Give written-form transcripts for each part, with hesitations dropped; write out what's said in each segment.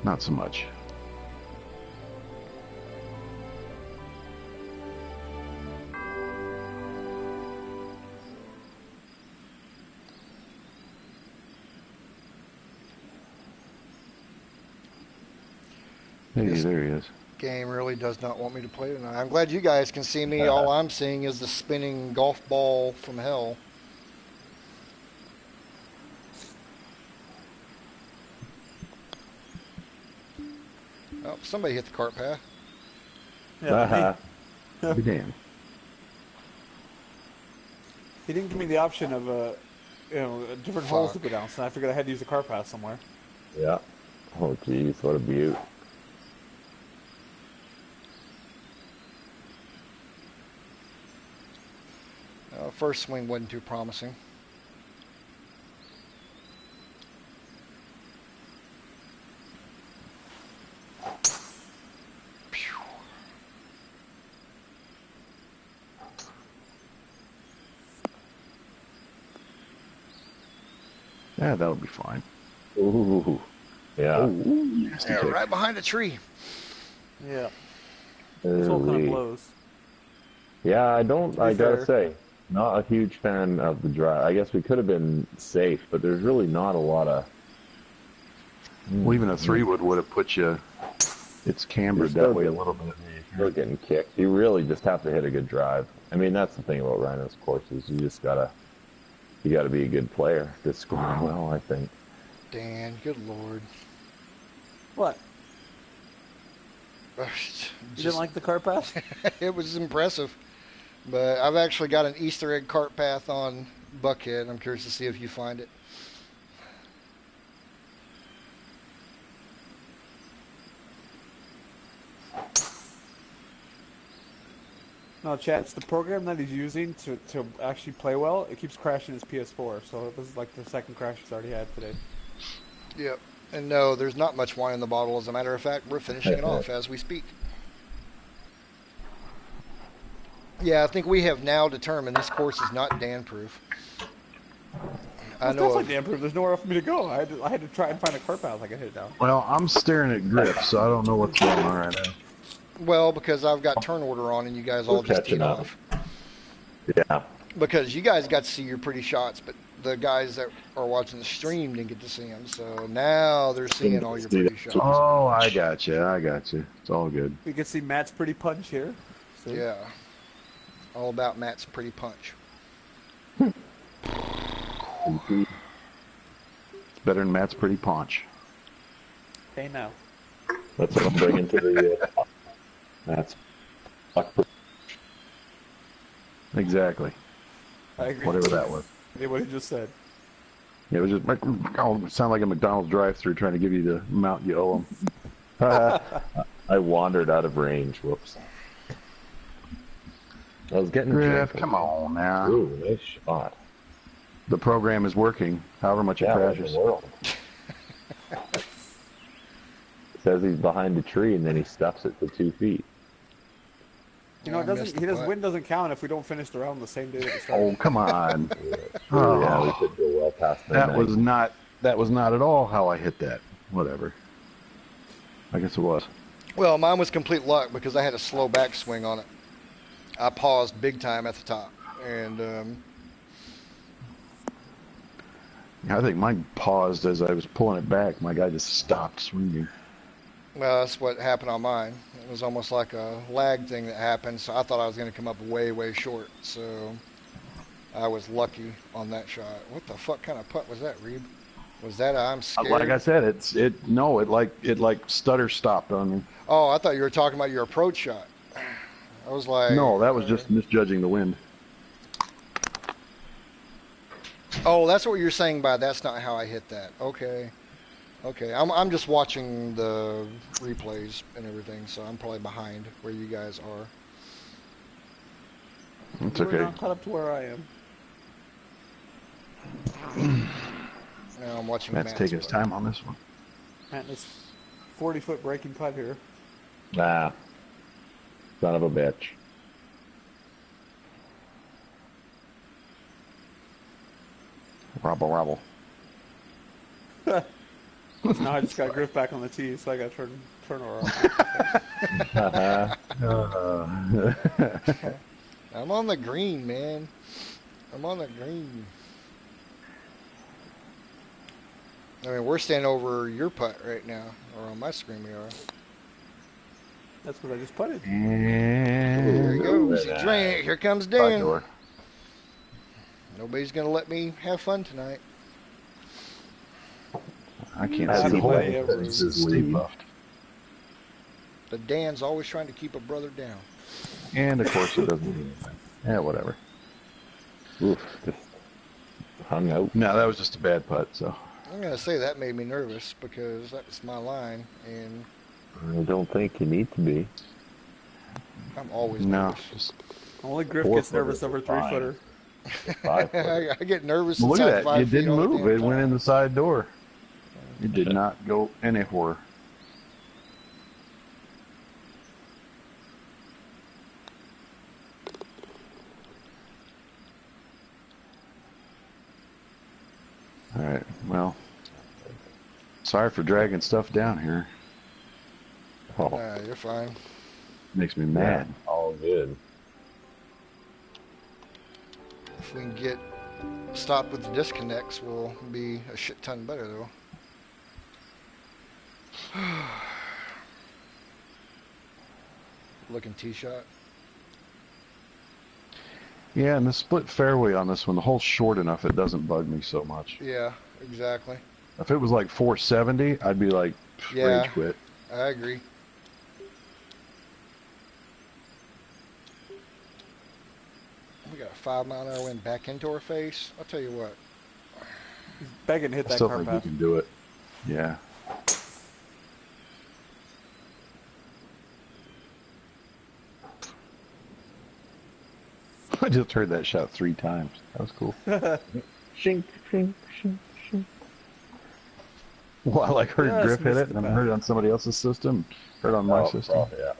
Not so much. Hey, This there he is. game really does not want me to play tonight. I'm glad you guys can see me. All I'm seeing is the spinning golf ball from hell. Oh, somebody hit the cart path. Yeah, me. Be damned. He didn't give me the option of different holes to Fuck. go down, so I figured I had to use the car path somewhere. Yeah. Oh, geez, what a beaut. First swing wasn't too promising. Phew. Yeah, that'll be fine. Ooh. Yeah. Oh, nasty Yeah, kick. right behind a tree. Yeah. This hole kind of Ooh-wee. blows. Yeah, I gotta fair. say, not a huge fan of the drive. I guess we could have been safe, but there's really not a lot of... Well, even a 3-wood would have put you. It's cambered that way a little bit. You're getting kicked. You really just have to hit a good drive. I mean, that's the thing about Rhino's courses. You gotta be a good player to score well, I think. Dan, good lord. What? You Just, didn't like the car path? it was impressive. But I've actually got an Easter egg cart path on Buckhead. I'm curious to see if you find it. No, chat. It's the program that he's using to actually play well. It keeps crashing his PS4, so this is like the second crash he's already had today. Yep. And no, there's not much wine in the bottle. As a matter of fact, we're finishing it off as we speak. Yeah, I think we have now determined this course is not Dan-proof. I It's know definitely of, damn-proof. There's nowhere for me to go. I had to try and find a car path I could hit it down. Well, I'm staring at grips, so I don't know what's going on right now. well, because I've got turn order on and you guys all We're just catching teed up. off. Yeah. Because you guys got to see your pretty shots, but the guys that are watching the stream didn't get to see them. So now they're seeing all your pretty shots. Oh, I got you. It's all good. We can see Matt's pretty punch here. See? Yeah. All about Matt's pretty punch. It's better than Matt's pretty paunch. Hey, now. That's what I'm bringing to the... that's... Exactly. I agree. Whatever that was. Yeah, what he just said. It was just it sounded like a McDonald's drive-through trying to give you the amount you owe them. I wandered out of range. Whoops. I was getting... Griff, come on now. Ooh, nice shot. The program is working, however much it Yeah, what in crashes. the world? It says he's behind a tree and then he stuffs it to 2 feet. You know, wind doesn't count if we don't finish the round the same day that it started. Oh, come on. Oh, yeah, we could go well past That was not at all how I hit that. Whatever. I guess it was. Well, mine was complete luck because I had a slow backswing on it. I paused big time at the top. And I think mine paused as I was pulling it back. My guy just stopped swinging. well, that's what happened on mine. It was almost like a lag thing that happened. So I thought I was going to come up way, way short. So I was lucky on that shot. What the fuck kind of putt was that, Reeb? Was that I'm scared? Like I said, it like stutter stopped on me. Oh, I thought you were talking about your approach shot. I was like... No, that was just misjudging the wind. Oh, that's what you're saying by that's not how I hit that. Okay. Okay. I'm just watching the replays and everything, so I'm probably behind where you guys are. It's We're okay. not caught up to where I am. Now I'm watching Matt's taking his play. time on this one. Matt, this 40-foot breaking putt here. Ah. Son of a bitch. Robble. Now I just got Griff back on the tee, so I got to turn her off. I'm on the green, man. I'm on the green. I mean, we're standing over your putt right now, or on my screen we are. That's what I just putted. There he goes. He's right. Here comes Side Dan. door. Nobody's gonna let me have fun tonight. I can't Happy see the whole way thing. ever. It's just stay buffed. The Dan's always trying to keep a brother down. And of course it doesn't mean anything. Yeah, whatever. Oof, just hung out. No, that was just a bad putt, so. I'm gonna say that made me nervous because that's my line, and I don't think you need to be. I'm always No, nervous. just Only Griff 4 gets nervous footers over are fine. 3-footer. 5 footer. I get nervous. Well, look inside at that. 5 You feet didn't all the move. damn It went time. in the side door. It did not go anywhere. All right. Well, sorry for dragging stuff down here. Oh, Nah, you're fine. Makes me mad. all good. If we can get stopped with the disconnects, we'll be a shit ton better, though. Looking tee shot. Yeah, and the split fairway on this one, the hole's short enough it doesn't bug me so much. Yeah, exactly. If it was like 470, I'd be like, Yeah. rage quit. I agree. We got a 5-mile-an-hour wind back into our face. I'll tell you what. He's begging to hit I that still car think we path. can do it. Yeah. I just heard that shot 3 times. That was cool. Shink, shink, shink, shink. Well, I like heard Just Griff hit missed it, the and I bat. heard it on somebody else's system, heard on my system. Oh, yeah.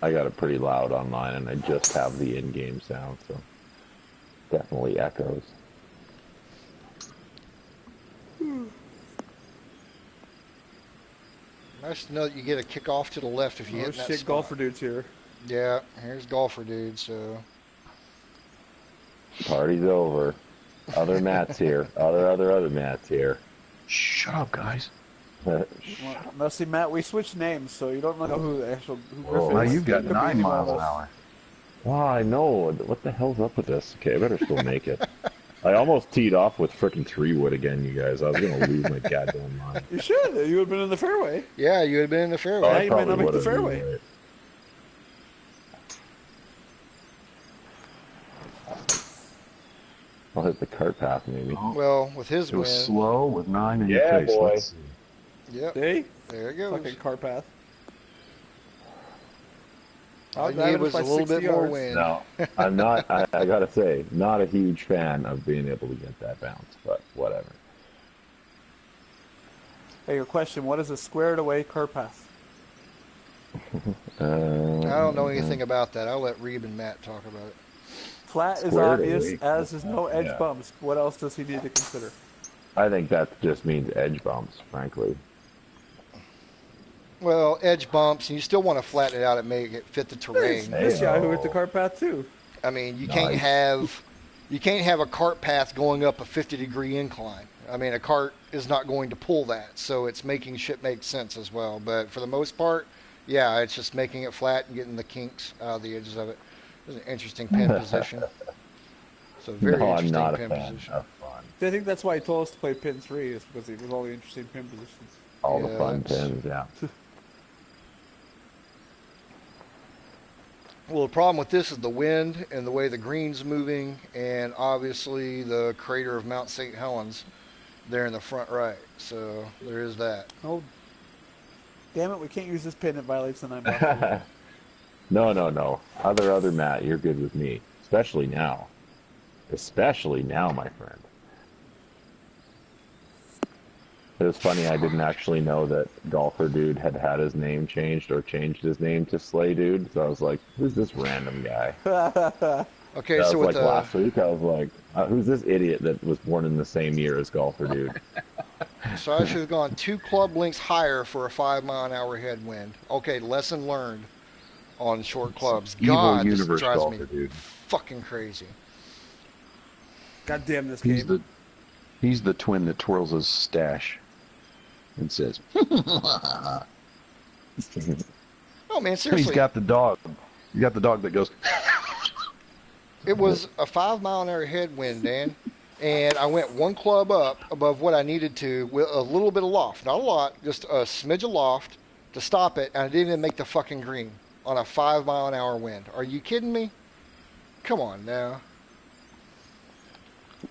I got it pretty loud online, and I just have the in-game sound, so definitely echoes. Nice to know that you get a kick off to the left if you Oh hit that shit, spot. golfer dudes here. Yeah, here's golfer dude. So Party's over. Other mats here. Other mats here. Shut up, guys. Well, now see, Matt, we switched names, so you don't know who Griff Oh, is. Now you've got It could be 9 any one of miles an us. hour. Wow, I know. What the hell's up with this? Okay, I better still make it. I almost teed off with frickin' 3-wood again, you guys. I was gonna lose my goddamn mind. You should. You would have been in the fairway. yeah, you would have been in the fairway. Now I you might not probably make the would've, fairway. you're right. I'll hit the cart path maybe. Well, with his It was win, slow with 9 in Yeah, your face. boy. Let's see. yep, See? there it goes. Fucking car path. All I'll you drive need it was by a little 60 bit more yards. wind. No, I'm not. I gotta say, not a huge fan of being able to get that bounce, but whatever. Hey, your question, what is a squared away car path? I don't know anything about that. I'll let Reeb and Matt talk about it. Flat is Squared obvious, away. as is no edge Yeah. bumps. What else does he need to consider? I think that just means edge bumps, frankly. Well, edge bumps, and you still want to flatten it out and make it fit the terrain. This Hey, Yahoo hit the car path too. I mean, you Nice. can't have a cart path going up a 50-degree incline. I mean, a cart is not going to pull that, so it's making shit make sense as well. But for the most part, yeah, it's just making it flat and getting the kinks out of the edges of it. It's an interesting pin position. It's a very No, I'm interesting not a pin fan position. of fun. I think that's why he told us to play pin 3, is because he was all the interesting pin positions. All Yeah, the fun that's- pins, yeah. Well, the problem with this is the wind and the way the green's moving, and obviously the crater of Mount St. Helens there in the front right. So there is that. Oh, damn it, we can't use this pin. It violates the 9-box rule. No. Other Matt, you're good with me. Especially now. Especially now, my friend. It was funny, I didn't actually know that Golfer Dude had his name changed or changed his name to Slay Dude. So I was like, who's this random guy? Okay, That so was with like last week. I was like, who's this idiot that was born in the same year as Golfer Dude? So I should have gone 2 club lengths higher for a 5-mile-an-hour headwind. Okay, lesson learned on short clubs. Evil God, this universe drives golfer, me dude. fucking crazy. God damn this He's game. he's the twin that twirls his stash and says, Oh man, he's seriously. got the dog. You got the dog that goes, It was a 5-mile-an-hour headwind, Dan, and I went 1 club up above what I needed to with a little bit of loft. Not a lot, just a smidge of loft to stop it, and I didn't even make the fucking green on a 5-mile-an-hour wind. Are you kidding me? Come on now.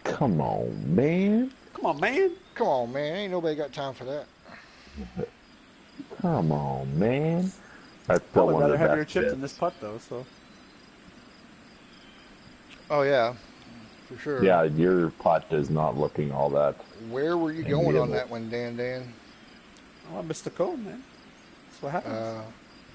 Come on, man. Come on, man. Come on, man. Ain't nobody got time for that. Come on, man. That's still Probably one of rather the have your best chips bits. in this putt, though, so. Oh, yeah. For sure. Yeah, your putt is not looking all that. Where were you going on that one, Dan? Oh, I missed the cone, man. That's what happens.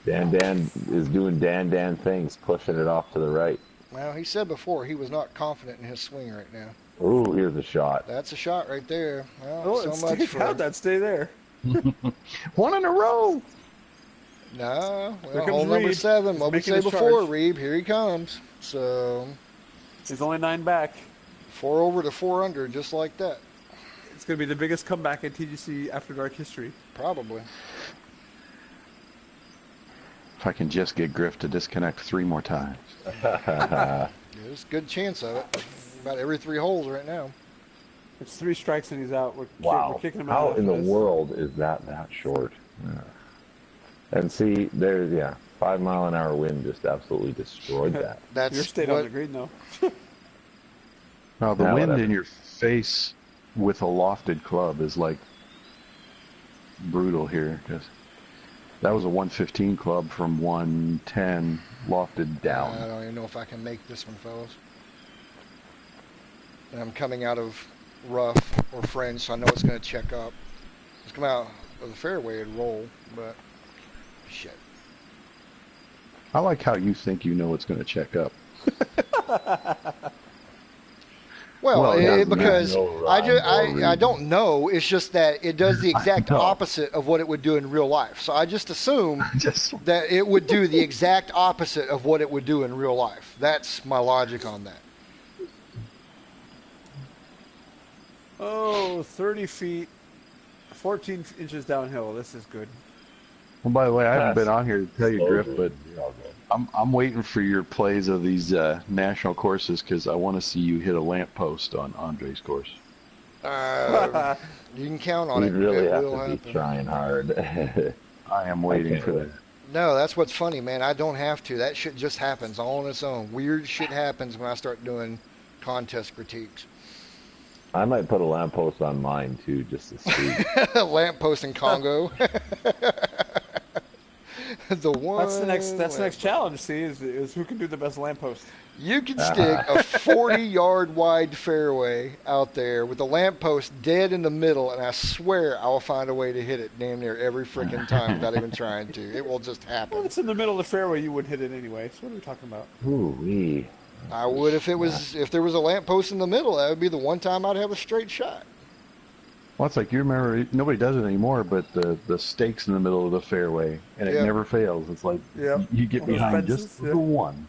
Dan is doing Dan things, pushing it off to the right. Well, he said before he was not confident in his swing right now. Ooh, here's a shot. That's a shot right there. Well, Oh, so it's much for... How'd that stay there? one in a row. No, Here well, comes hole number Reeb. 7. He's What we making say his before, charge. Reeb, here he comes. So, He's only 9 back. 4 over to 4 under, just like that. It's going to be the biggest comeback in TGC AfterDark history. Probably. If I can just get Griff to disconnect 3 more times. There's a good chance of it. About every 3 holes right now. It's 3 strikes and he's out. We're Wow. kicking him How out. in the after this. world is that short? Yeah. And see, there's, 5-mile-an-hour wind just absolutely destroyed that. That's You're stayed what, on the green, though. Now, the Yeah, wind whatever. in your face with a lofted club is like brutal here. Because that was a 115 club from 110 lofted I down. don't even know if I can make this one, fellas. And I'm coming out of rough or fringe, so I know it's going to check up. It's come out of the fairway and roll, but shit. I like how you think you know it's going to check up. Well, yeah, because no I, rhyme, no I reason. don't know. It's just that it does the exact know. opposite of what it would do in real life. So I just assume Just that it would do the exact opposite of what it would do in real life. That's my logic on that. Oh, 30 feet, 14 inches downhill. This is good. well, by the way, I haven't Yes. been on here to tell you, So Griff, good. but You're all good. I'm waiting for your plays of these national courses because I want to see you hit a lamppost on Andre's course. You can count on We it. really It have will to be happen. trying hard. I am waiting can't for wait. that. No, that's what's funny, man. I don't have to. That shit just happens all on its own. Weird shit happens when I start doing contest critiques. I might put a lamppost on mine too, just to see. Lamppost in Congo. The one. That's the next lamppost. challenge. See, is who can do the best lamppost. You can stick a 40-yard wide fairway out there with a lamppost dead in the middle, and I swear I will find a way to hit it damn near every freaking time without even trying to. It will just Well, happen. it's in the middle of the fairway. You would hit it anyway. So what are we talking about? Ooh-wee. I would if there was a lamppost in the middle. That would be the one time I'd have a straight shot. Well, it's like you remember, nobody does it anymore, but the stakes in the middle of the fairway, and it Yeah. never fails. It's like Yeah. you get All those behind fences, just yeah. the one.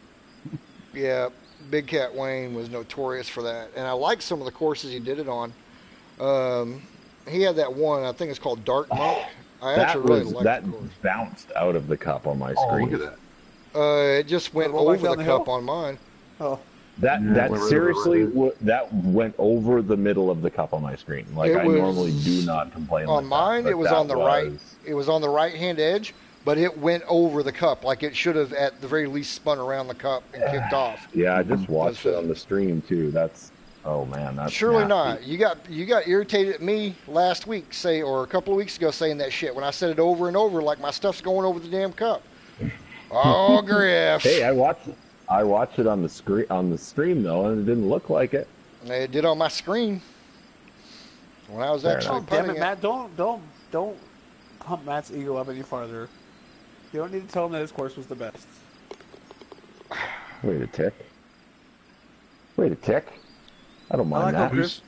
Yeah, Big Cat Wayne was notorious for that, and I like some of the courses he did it on. He had that one, I think it's called Dark Monk. I That actually really was liked that the course. bounced out of the cup on my Oh, screen. look at that. It just went Roll back over down the the cup hill? on mine. Oh, That Yeah, that went right seriously over it. that went over the middle of the cup on my screen. Like It I was- normally do not complain On like that, mine, but it was that on the right. was- It was on the right-hand edge, but it went over the cup. Like it should have, at the very least, spun around the cup and kicked off. Yeah, I just watched That's it on the stream too. That's man, that's Surely nasty. not. You got irritated at me last week, or a couple of weeks ago, saying that shit when I said it over and over, like my stuff's going over the damn cup. Oh, Griff. Hey, I watched it on the stream though, and it didn't look like it. It did on my screen when I was Fair actually oh damn putting it, Matt! Don't pump Matt's ego up any farther. You don't need to tell him that his course was the best. Wait a tick. I don't I mind like how that. Griff,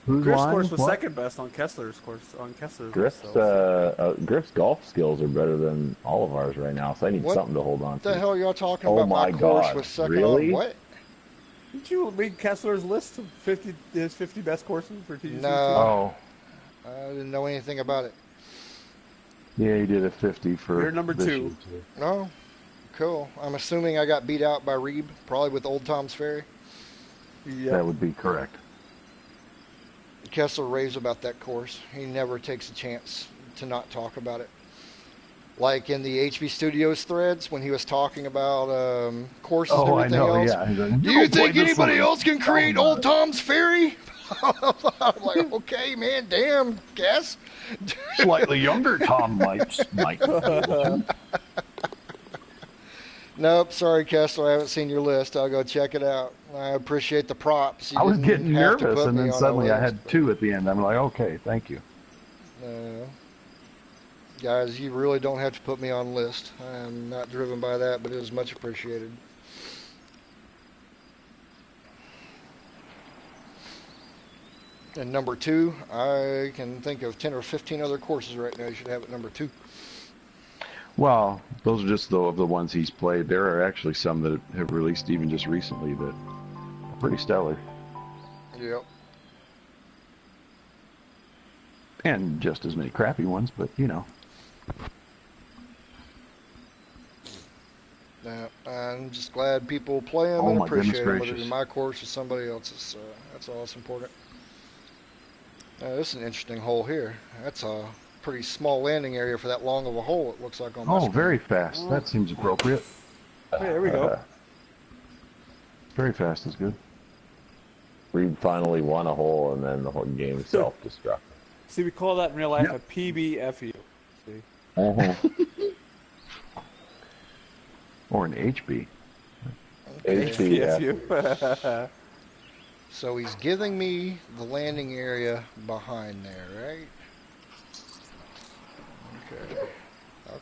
Who's Griff's lying? course was What? second best on Kessler's course. On Kessler's Griff's list, so. Griff's golf skills are better than all of ours right now, so I need What something to hold on What the to. hell y'all talking Oh about? my My course God, was second really? on what? Did you read Kessler's list of his 50 best courses for TGC? No. Oh, I didn't know anything about it. yeah, he did a 50 for. You're number this 2. year, too. No. Cool. I'm assuming I got beat out by Reeb, probably with Old Tom's Ferry. Yeah. That would be correct. Kessler raves about that course. He never takes a chance to not talk about it. Like in the HB Studios threads when he was talking about courses and Oh, I everything know. else. Yeah. He's like, Do you "Don't play think this anybody one." else can create Tell him Old about Tom's Ferry? I'm like, okay, man, damn, Cass. it. Slightly younger Tom might. Nope, sorry, Kessler, I haven't seen your list. I'll go check it out. I appreciate the props. You I was didn't getting have to nervous, put and me then on a suddenly I list, had 2 at the end. I'm like, okay, thank you. but, guys, you really don't have to put me on list. I'm not driven by that, but it is much appreciated. And number 2, I can think of 10 or 15 other courses right now you should have at number 2. Well, those are just the ones he's played. There are actually some that have released even just recently that are pretty stellar. Yep. And just as many crappy ones, but you know. Yeah, I'm just glad people play them Oh, and my goodness appreciate them, whether gracious. it's my course or somebody else's. So that's all that's important. This is an interesting hole here. That's a pretty small landing area for that long of a hole, it looks like on my Oh, screen. very fast. That seems appropriate. Hey, there we go. Very fast is good. Reed finally won a hole, and then the whole game self-destruct. See, we call that in real life Yep. a PBFU. See? Or an HB. Okay. PBFU. So he's giving me the landing area behind there, right? Okay.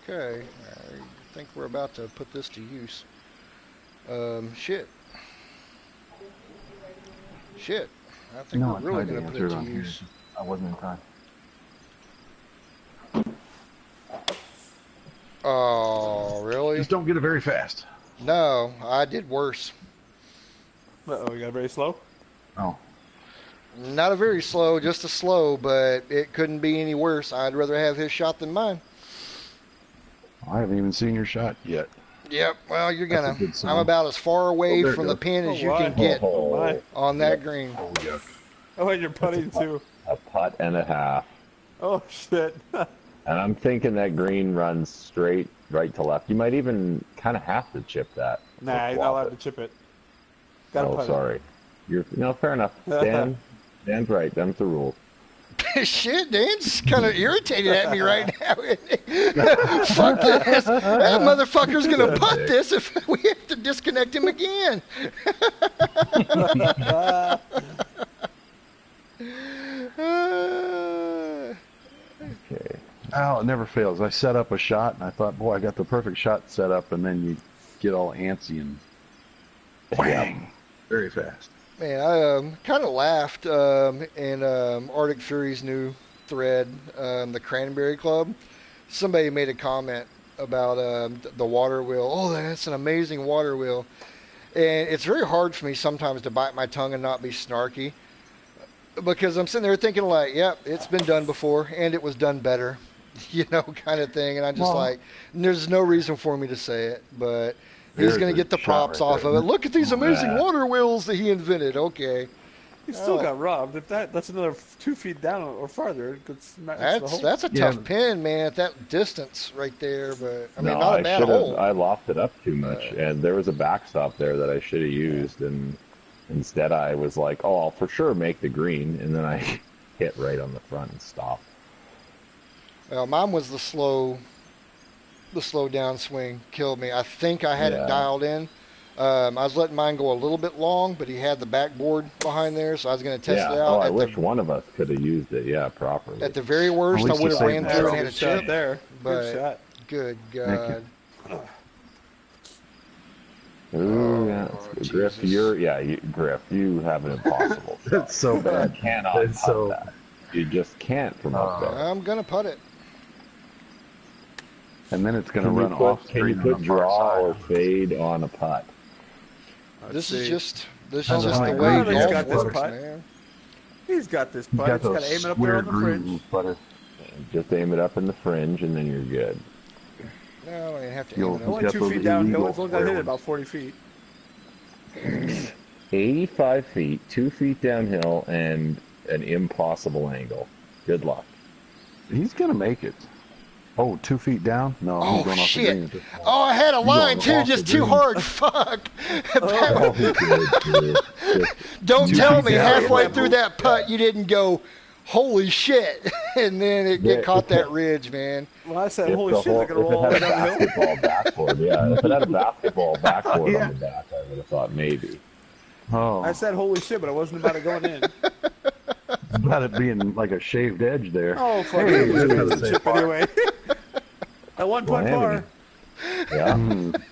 Okay. I think we're about to put this to use. Shit. Shit. I think No, we're I really tried to going to put answer it it to on here. use. I wasn't in time. Oh, really? Just don't get it very fast. No, I did worse. Uh-oh, you got very slow? Oh. Not a very slow, just a slow, but it couldn't be any worse. I'd rather have his shot than mine. I haven't even seen your shot yet. Yep, well, you're That's a gonna. good sign. I'm about as far away there it from the goes. pin as Oh, you wow. can get Oh, my. on that green. Oh, yuck. Oh, and you're putting too. A putt and a half. Oh, shit. And I'm thinking that green runs straight right to left. You might even kind of have to chip that. Nah, or you're flop not allowed it. to chip it. Gotta Oh, put sorry. Fair enough. Dan's right. Them's the rules. Shit, Dan's kind of irritated at me right now. Fuck this. That motherfucker's going to putt this if we have to disconnect him again. Okay. Oh, it never fails. I set up a shot, and I thought, boy, I got the perfect shot set up, and then you get all antsy and whang. Very fast. Man, I kind of laughed in Arctic Fury's new thread, the Cranberry Club. Somebody made a comment about the water wheel. Oh, that's an amazing water wheel. And it's very hard for me sometimes to bite my tongue and not be snarky. Because I'm sitting there thinking like, yep, it's been done before, and it was done better. You know, kind of thing. And I'm just like, there's no reason for me to say it, but he's There's going to a get the shot props right off there. of it. Look at these amazing Yeah. water wheels that he invented. Okay. You still Oh. got robbed. If that's another 2 feet down or farther, it could smash the hole. That's a Yeah. tough pin, man, at that distance right there. But I mean, No, not a I bad should have. hole. I lofted up too much, and there was a backstop there that I should have used, and instead I was like, "Oh, I'll for sure make the green," and then I hit right on the front and stopped. Well, mine was the slow downswing killed me. I think I had it Yeah. dialed in. I was letting mine go a little bit long, but he had the backboard behind there, so I was going to test Yeah. it out. Oh, I at, wish the, one of us could have used it. Yeah, properly. at the very worst, At I least would have you ran saved through that. and had a Good shot chip. there. but- Good shot. Good Thank God. you. Ooh, yeah. Oh, Griff, Jesus. Griff, you have an impossible shot. It's so You bad. cannot It's putt so. that. You just can't from up there. I'm gonna putt it. And then it's going to run off Can you screen on put the far draw side. or fade on a putt? This is just Depends on the how way good he's golf got this works, putt. man. He's got this He's putt. got He's got those to aim it up there square on the fringe. grooves, butter. Just aim it up in the fringe, and then you're good. No, you have to You'll- aim it up. Only got 2 those feet downhill. illegal It's only got to hit square it about 40 feet. 85 feet, 2 feet downhill, and an impossible angle. Good luck. He's going to make it. Oh, 2 feet down? No, he's Oh going off the green shit! at this point. Oh, I had a line going too, off just the too green. hard. Fuck! Oh, good. Don't Two tell feet me down. halfway Yeah. through that putt you didn't go, holy shit, and then it Yeah. get caught that ridge, man. Well, I said, If holy shit, they're going to if roll all it the had way a down the hill. basketball backboard, yeah. If it had a basketball backboard Yeah. on the back, I would have thought maybe. Oh, I said, holy shit, but I wasn't about it going in. about it being like a shaved edge there. Oh, fuck. Hey, It was it a doesn't say chip par. anyway. At one putt Miami. par. Yeah. Mm.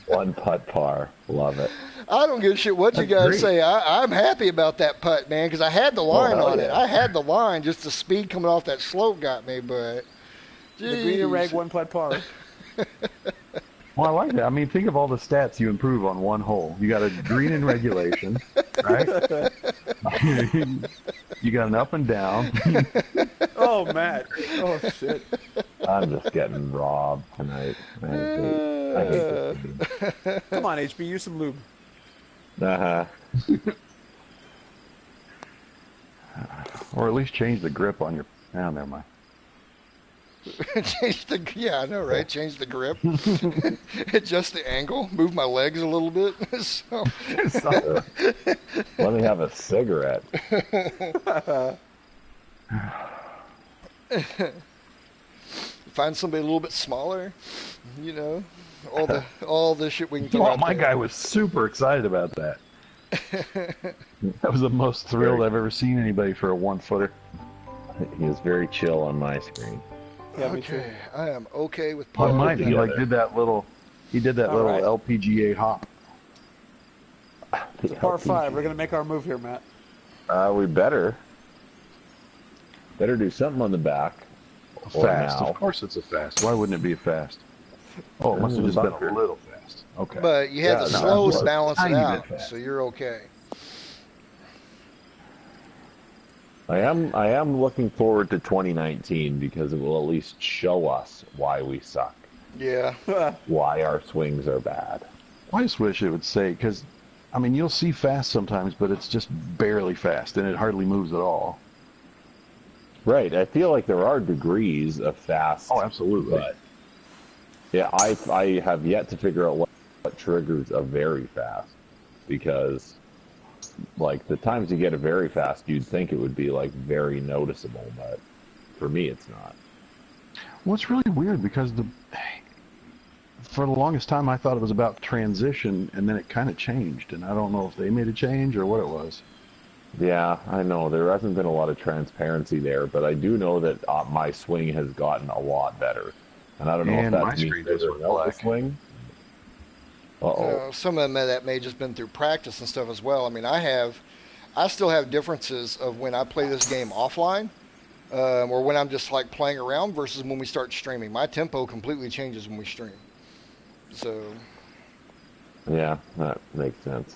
One putt par. Love it. I don't give a shit what you That's guys great. say. I'm happy about that putt, man, because I had the line hell on it. yeah. I had the line, just the speed coming off that slope got me, but. The green and rag, Jeez. one putt par. Well, I like that. I mean, think of all the stats you improve on one hole. You got a green in regulation, right? You got an up and down. Oh, Matt. Oh, shit. I'm just getting robbed tonight. I hate this game. Come on, HB, use some lube. Uh-huh. Or at least change the grip on your... Oh, never mind. Change the I know, right? Change the grip, adjust the angle, move my legs a little bit. So, Let me have a cigarette. find somebody a little bit smaller, you know, all the shit we can throw Well, out my there. guy was super excited about that. That was the most thrilled I've ever seen anybody for a 1-footer. He was very chill on my screen. Yeah, me too. Okay, I am okay with On putting mine, he together. like did that little All right. LPGA hop. Par 5. We're going to make our move here, Matt. We better do something on the back. Or Fast. now. Of course it's a fast. Why wouldn't it be a fast? Oh, it must have just been a little fast. Okay. But you had Yeah, the no, slow it's to balance it tiny bit out, fast. so you're okay. I am looking forward to 2019 because it will at least show us why we suck, Yeah. why our swings are bad. I just wish it would say, because, I mean, you'll see fast sometimes, but it's just barely fast, and it hardly moves at all. Right. I feel like there are degrees of fast. Oh, absolutely. But yeah, I have yet to figure out what triggers a very fast, because like the times you get a very fast, you'd think it would be like very noticeable, but for me, it's not. Well, it's really weird because for the longest time I thought it was about transition, and then it kind of changed, and I don't know if they made a change or what it was. Yeah, I know there hasn't been a lot of transparency there, but I do know that my swing has gotten a lot better, and I don't know And if my that's me screen just figuring went out the black. swing. Uh-oh. Some of them that may just been through practice and stuff as well. I mean, I still have differences of when I play this game offline, or when I'm just like playing around versus when we start streaming. My tempo completely changes when we stream. So, Yeah, that makes sense.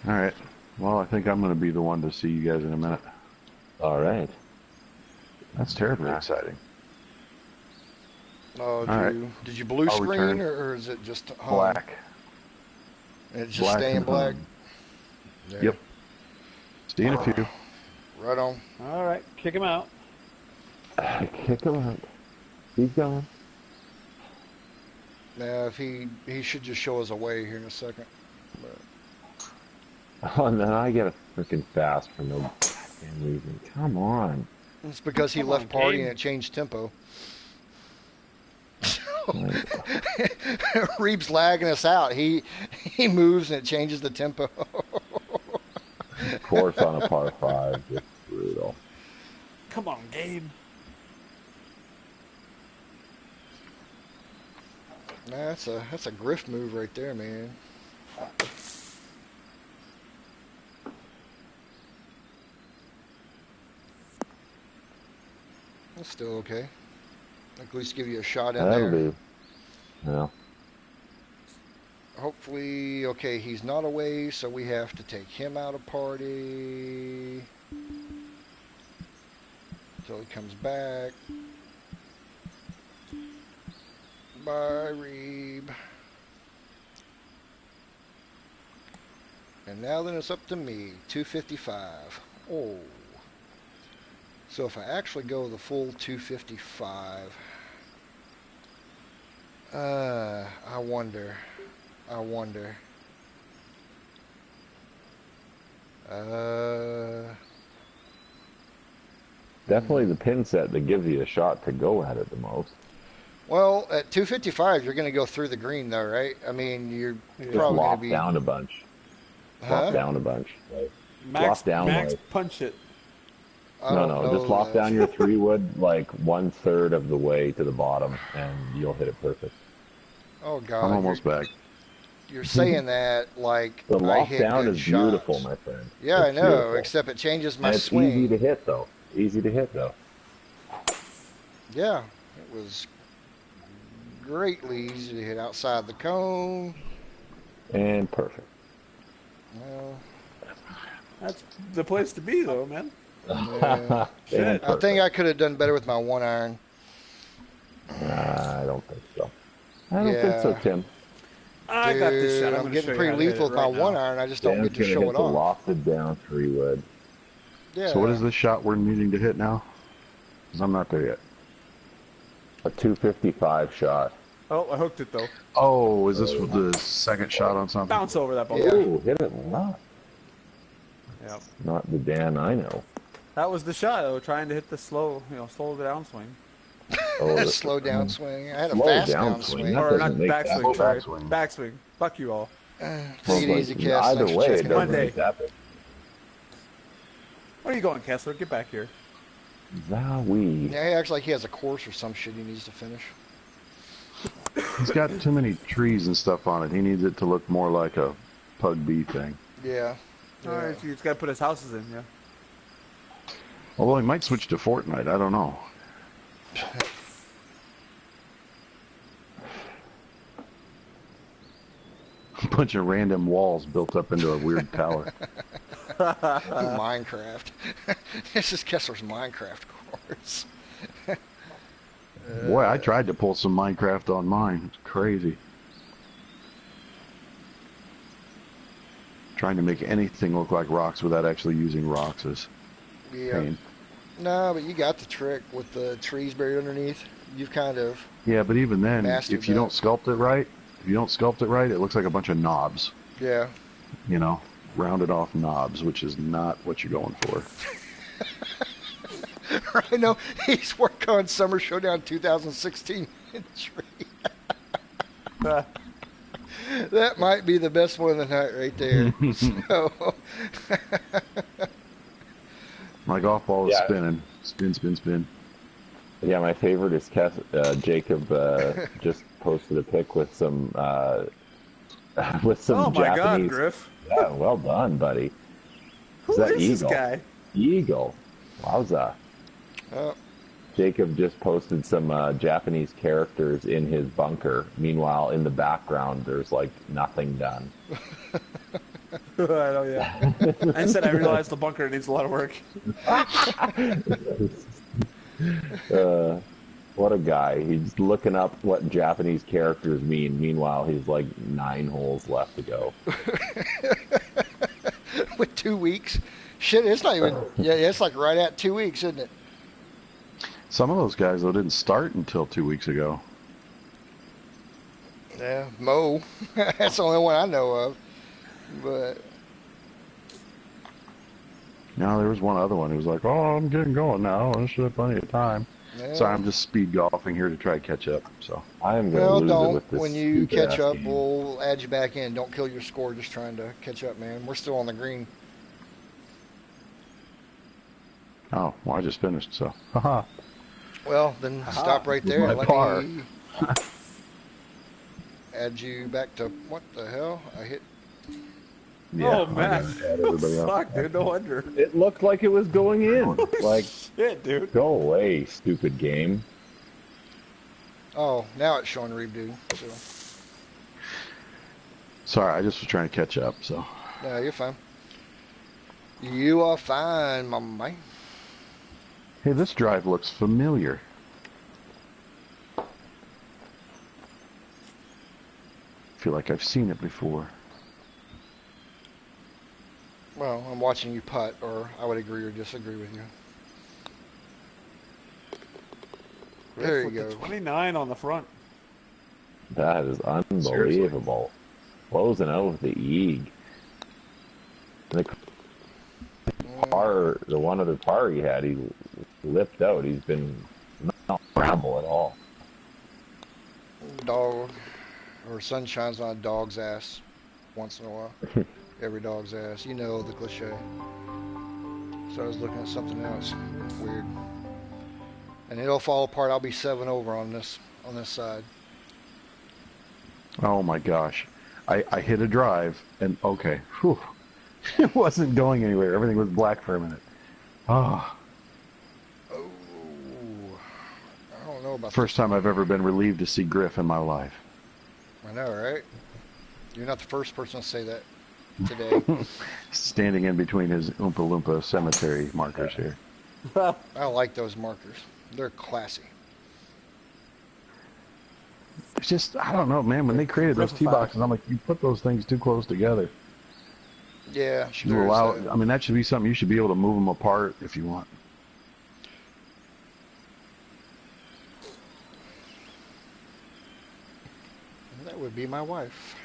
All right. Well, I think I'm going to be the one to see you guys in a minute. All right. That's terribly exciting. oh, right. did you blue I'll screen return. or is it just home? Black. And it's just Black staying and black. home. Yeah. Yep. See you in a few. Right on. All right, kick him out. Kick him out. Keep going. Now, if he should just show us a way here in a second. But, Oh, and then I get a freaking fast for no goddamn reason. Come on. it's because he Come left on, party Gabe. and it changed tempo. Like, Reeb's lagging us out. He moves and it changes the tempo. of course, on a par 5, just brutal. Come on, Gabe. Nah, that's a grift move right there, man. That's still okay. At least give you a shot in That'll there. do. Yeah. Hopefully, okay, he's not away, so we have to take him out of party until he comes back. Bye, Reeb. And now then it's up to me, 255. Oh. So if I actually go the full 255, I wonder. Definitely the pin set that gives you a shot to go at it the most. Well, at 255, you're going to go through the green, though, right? I mean, you're Just probably going lop to be. down a bunch. Huh? Lop down a bunch. Like, Max, drop down Max like- punch it. I No, don't no, know just lop that. down your 3-wood like 1/3 of the way to the bottom, and you'll hit it perfect. Oh, God. I'm almost back. You're saying that like The I lop hit down good is beautiful, shots. my friend. Yeah, I It's know, beautiful. except it changes my And it's swing. easy to hit, though. Easy to hit, though. Yeah, it was greatly easy to hit outside the cone. And perfect. Well, That's the place to be, though, man. yeah. Shit. I think I could have done better with my 1-iron. I don't think so. I don't think so, Yeah. Tim. I got this shot. Dude, I'm I'm gonna show getting you pretty how to hit lethal it with my right now. 1-iron. I just don't Dan's get to gonna show hit it the off. lofted down 3-wood. Yeah. So what is this shot we're needing to hit now? Because I'm not there yet. A 255 shot. Oh, I hooked it though. Oh, is this the second shot on something? Bounce over that ball. Yeah. Ooh, hit it left. Yep. Not the Dan I know. That was the shot. though, trying to hit the slow, slow downswing. Oh, the Slow down swing. I had a Slow fast down downswing. swing. That Or not doesn't make that backswing, much. sorry. Backswing. Backswing. Fuck you all. Take it like, easy, Cass. either Thanks for way, it checking doesn't in. Monday. make that big. Where are you going, Kessler? Get back here. Zowie. Yeah, he acts like he has a course or some shit he needs to finish. He's got too many trees and stuff on it. He needs it to look more like a Pug B thing. Yeah. All right, so he's got to put his houses in, yeah. Although he might switch to Fortnite. I don't know. A bunch of random walls built up into a weird tower. Minecraft. This is Kessler's Minecraft course. Boy, I tried to pull some Minecraft on mine. It's crazy. Trying to make anything look like rocks without actually using rocks is Yeah. pain. No, but you got the trick with the trees buried underneath. You've kind of. Yeah, but even then, Mastered if you don't sculpt it right, it looks like a bunch of knobs. Yeah. You know, rounded off knobs, which is not what you're going for. I know he's working on Summer Showdown 2016 in tree. That might be the best one of the night right there. So, My golf ball is Yeah. spinning. Spin, spin, spin. Yeah, my favorite is Jacob just posted a pic with some with some Oh my God, Japanese. Griff. Yeah, well done, buddy. Who that is this eagle? guy? Eagle. Wowza. oh, Jacob just posted some Japanese characters in his bunker. Meanwhile, in the background, there's like nothing done. I know, yeah. I said I realized the bunker needs a lot of work. What a guy. He's looking up what Japanese characters mean. Meanwhile, he's like 9 holes left to go. with 2 weeks. Shit, it's not even. Yeah, it's like right at 2 weeks, isn't it? Some of those guys, though, didn't start until 2 weeks ago. Yeah, Mo. That's the only one I know of. But Now, there was one other one who was like, oh, I'm getting going now. I should have plenty of time. yeah. So I'm just speed golfing here to try to catch up. So I am going to Well, lose it don't. with this When you stupid catch ass up, game. we'll add you back in. Don't kill your score just trying to catch up, man. We're still on the green. oh, well, I just finished. So haha. Well, then stop right there. my Let par. me. add you back to what the hell? I hit. Yeah, Oh, I man. gotta add everybody else. Fuck, dude, no wonder. It looked like it was going in. Holy Like, shit, dude. go away, stupid game. Oh, now it's showing redo. So Sorry, I just was trying to catch up. So no, you're fine. You are fine, my man. hey, this drive looks familiar. Feel like I've seen it before. Well, I'm watching you putt, or I would agree or disagree with you. There you With go. the 29 on the front. That is unbelievable. Closing out with the Eeg. The par, the one other par he had, he lipped out. He's been not ramble at all. Dog, or sun shines on a dog's ass once in a while. Every dog's ass. You know the cliche. So I was looking at something else. Weird. And it'll fall apart. I'll be 7 over on this side. Oh my gosh. I hit a drive and okay. Whew. It wasn't going anywhere. Everything was black for a minute. Oh. Oh. I don't know about First time I've ever been relieved to see Griff in my life. I know, right? You're not the first person to say that today. Standing in between his Oompa Loompa cemetery markers here. I like those markers. They're classy. It's just, I don't know, man. When they created those tee boxes, I'm like, you put those things too close together. Yeah. You allow, I mean, that should be something you should be able to move them apart if you want. That would be my wife.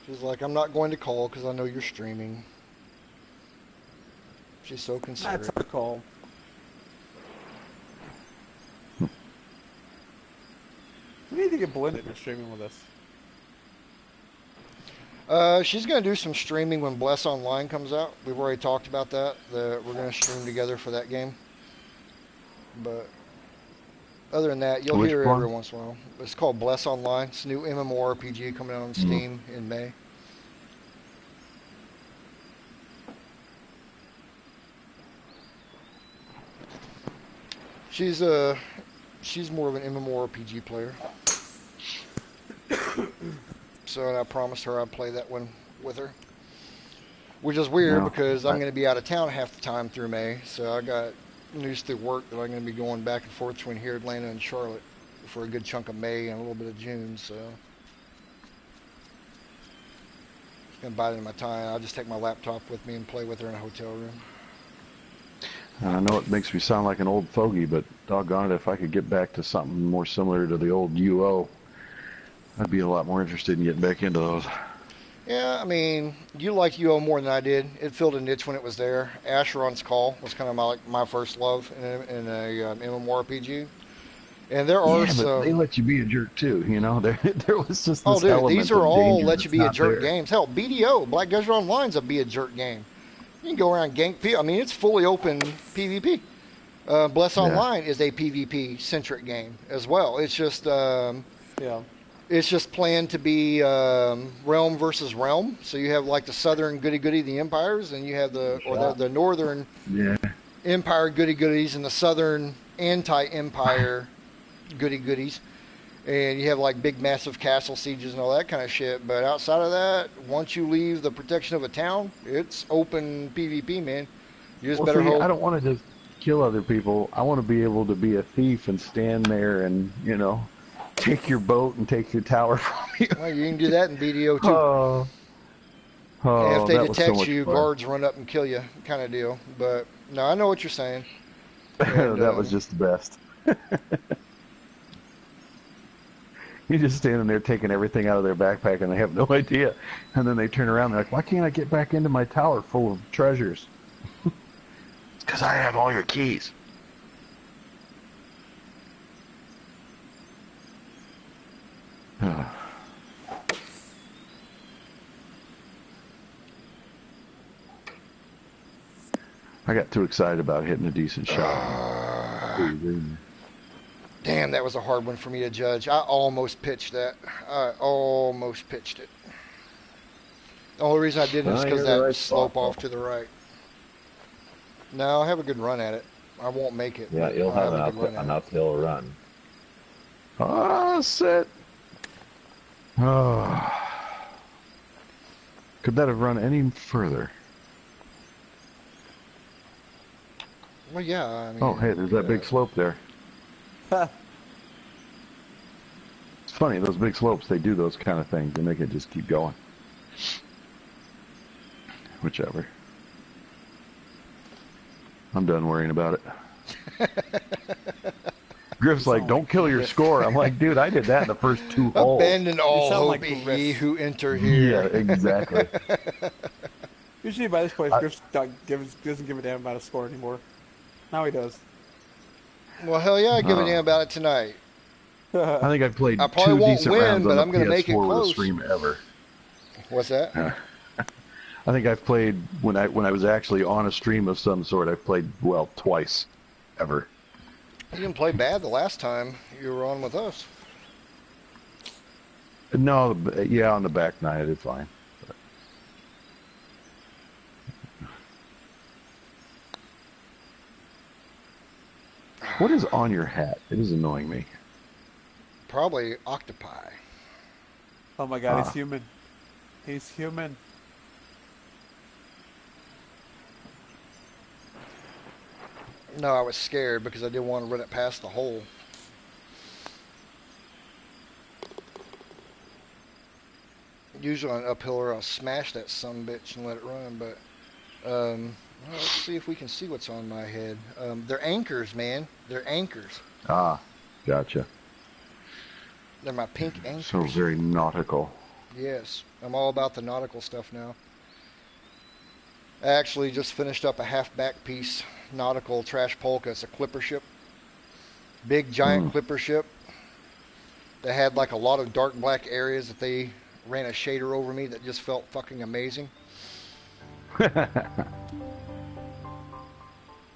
She's like, I'm not going to call because I know you're streaming. She's so considerate. That's a call. We need to get blended in streaming with us. She's going to do some streaming when Bless Online comes out. We've already talked about that. We're going to stream together for that game. But other than that, you'll hear it every once in a while. It's called Bless Online. It's a new MMORPG coming out on Steam in May. She's more of an MMORPG player. So I promised her I'd play that one with her. Which is weird because I'm going to be out of town half the time through May. So I got news through work that I'm going to be going back and forth between here, Atlanta, and Charlotte for a good chunk of May and a little bit of June. So it's going to bite into my time. I'll just take my laptop with me and play with her in a hotel room. I know it makes me sound like an old fogey, but doggone it, if I could get back to something more similar to the old UO, I'd be a lot more interested in getting back into those. Yeah, I mean, you liked UO more than I did. It filled a niche when it was there. Asheron's Call was kind of my first love in a MMORPG. And there are some... but they let you be a jerk too, you know? There was just this Oh, dude, element these are of all danger let you be a that's jerk not there. games. Hell, BDO, Black Desert Online's a be a jerk game. You can go around gank people. I mean, it's fully open PvP. Bless Online is a PvP-centric game as well. It's just... It's just planned to be realm versus realm. So you have like the southern goody-goody, the empires, and you have the northern empire goody-goodies and the southern anti-empire goody-goodies. And you have like big, massive castle sieges and all that kind of shit. But outside of that, once you leave the protection of a town, it's open PvP, man. You just better hope. I don't want to just kill other people. I want to be able to be a thief and stand there and, you know, take your boat and take your tower from you. Well, you can do that in BDO too. And if they detect you, guards run up and kill you, kind of deal. But no, I know what you're saying. And, that was just the best. You're just standing there taking everything out of their backpack and they have no idea. And then they turn around and they're like, why can't I get back into my tower full of treasures? It's because I have all your keys. I got too excited about hitting a decent shot. Damn, that was a hard one for me to judge. I almost pitched that. I almost pitched it. The only reason I didn't is because that slope off to the right. No, I'll have a good run at it. I won't make it. Yeah, you'll have an uphill run. Ah, sit. Oh. Could that have run any further? Well, yeah. I mean, oh, hey, there's that big slope there. It's funny, those big slopes, they do those kind of things. They make it just keep going. Whichever. I'm done worrying about it. Griff's like, don't kill your score. I'm like, dude, I did that in the first 2 holes. Abandon all hope, like ye who enter here. Yeah, exactly. Usually by this point, Griff doesn't give a damn about a score anymore. Now he does. Well, hell yeah, I give a damn about it tonight. I think I've played I probably 2 won't decent win, rounds but on I'm the gonna make it PS4 with a close. stream ever. What's that? I think I've played when I was actually on a stream of some sort. I've played twice, ever. You didn't play bad the last time you were on with us. No, yeah, on the back nine I did fine. What is on your hat? It is annoying me. Probably octopi. Oh my god, he's human. He's human. No, I was scared because I didn't want to run it past the hole. Usually on an uphill, I'll smash that sumbitch and let it run, but well, let's see if we can see what's on my head. They're anchors, man. They're anchors. Ah, gotcha. They're my pink anchors. So very nautical. Yes, I'm all about the nautical stuff now. I actually just finished up a half-back piece, nautical trash polka. It's a clipper ship. Big, giant clipper ship. They had like a lot of dark black areas that they ran a shader over me that just felt fucking amazing.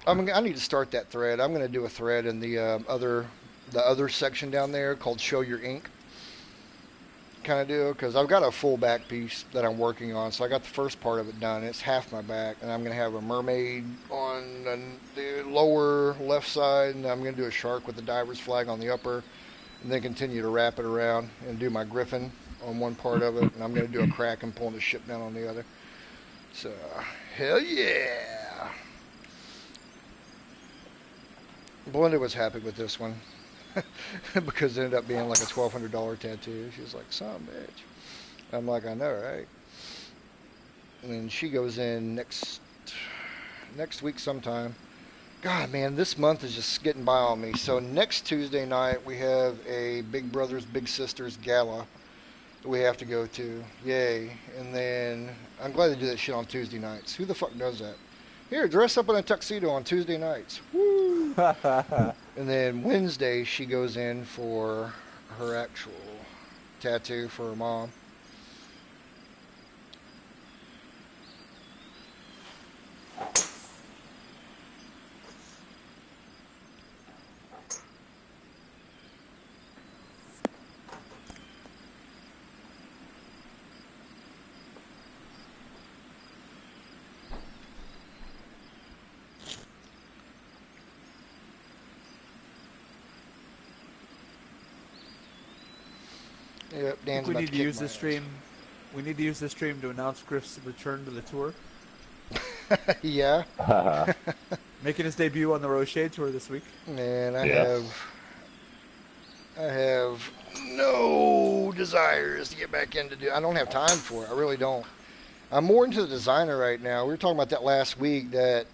I need to start that thread. I'm going to do a thread in the other section down there called Show Your Ink kind of deal, because I've got a full back piece that I'm working on. So I got the first part of it done. It's half my back, and I'm going to have a mermaid on the lower left side, and I'm going to do a shark with the diver's flag on the upper, and then continue to wrap it around and do my griffin on one part of it, and I'm going to do a crack and pulling the ship down on the other. So, hell yeah. Belinda was happy with this one because it ended up being like a $1,200 tattoo. She was like, son of a bitch. I'm like, I know, right? And then she goes in next week sometime. God, man, this month is just getting by on me. So next Tuesday night, we have a Big Brothers Big Sisters gala that we have to go to. Yay. And then I'm glad they do that shit on Tuesday nights. Who the fuck does that? Here, dress up in a tuxedo on Tuesday nights. Woo! And then Wednesday, she goes in for her actual tattoo for her mom. Yep, Dan's we about need to kick use my this ass. stream. We need to use this stream to announce Griff's return to the tour, Yeah. making his debut on the Rocher tour this week. Man, I have no desires to get back into I don't have time for it. I really don't. I'm more into the designer right now. We were talking about that last week, that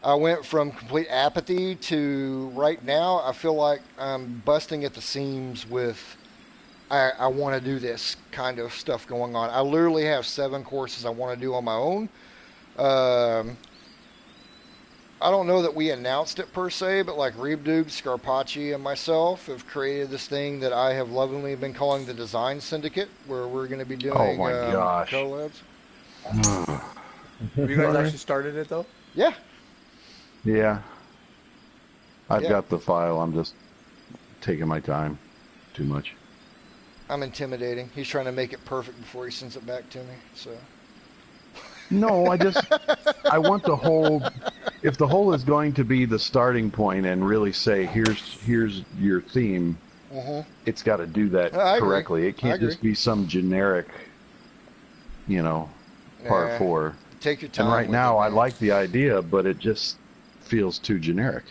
I went from complete apathy to right now I feel like I'm busting at the seams with I want to do this kind of stuff going on. I literally have 7 courses I want to do on my own. I don't know that we announced it per se, but like Reebdug, Scarpacci, and myself have created this thing that I have lovingly been calling the Design Syndicate, where we're going to be doing Oh my gosh. collabs. Have you guys actually started it though? Yeah. Yeah. I've Yeah. got the file. I'm just taking my time too much. I'm intimidating. He's trying to make it perfect before he sends it back to me. So. No, I want the whole. If the whole is going to be the starting point and really say, here's your theme, it's got to do that I agree. correctly. It I can't agree. just be some generic, part Nah, 4. take your time. And right with now, it, I man. like the idea, but it just feels too generic.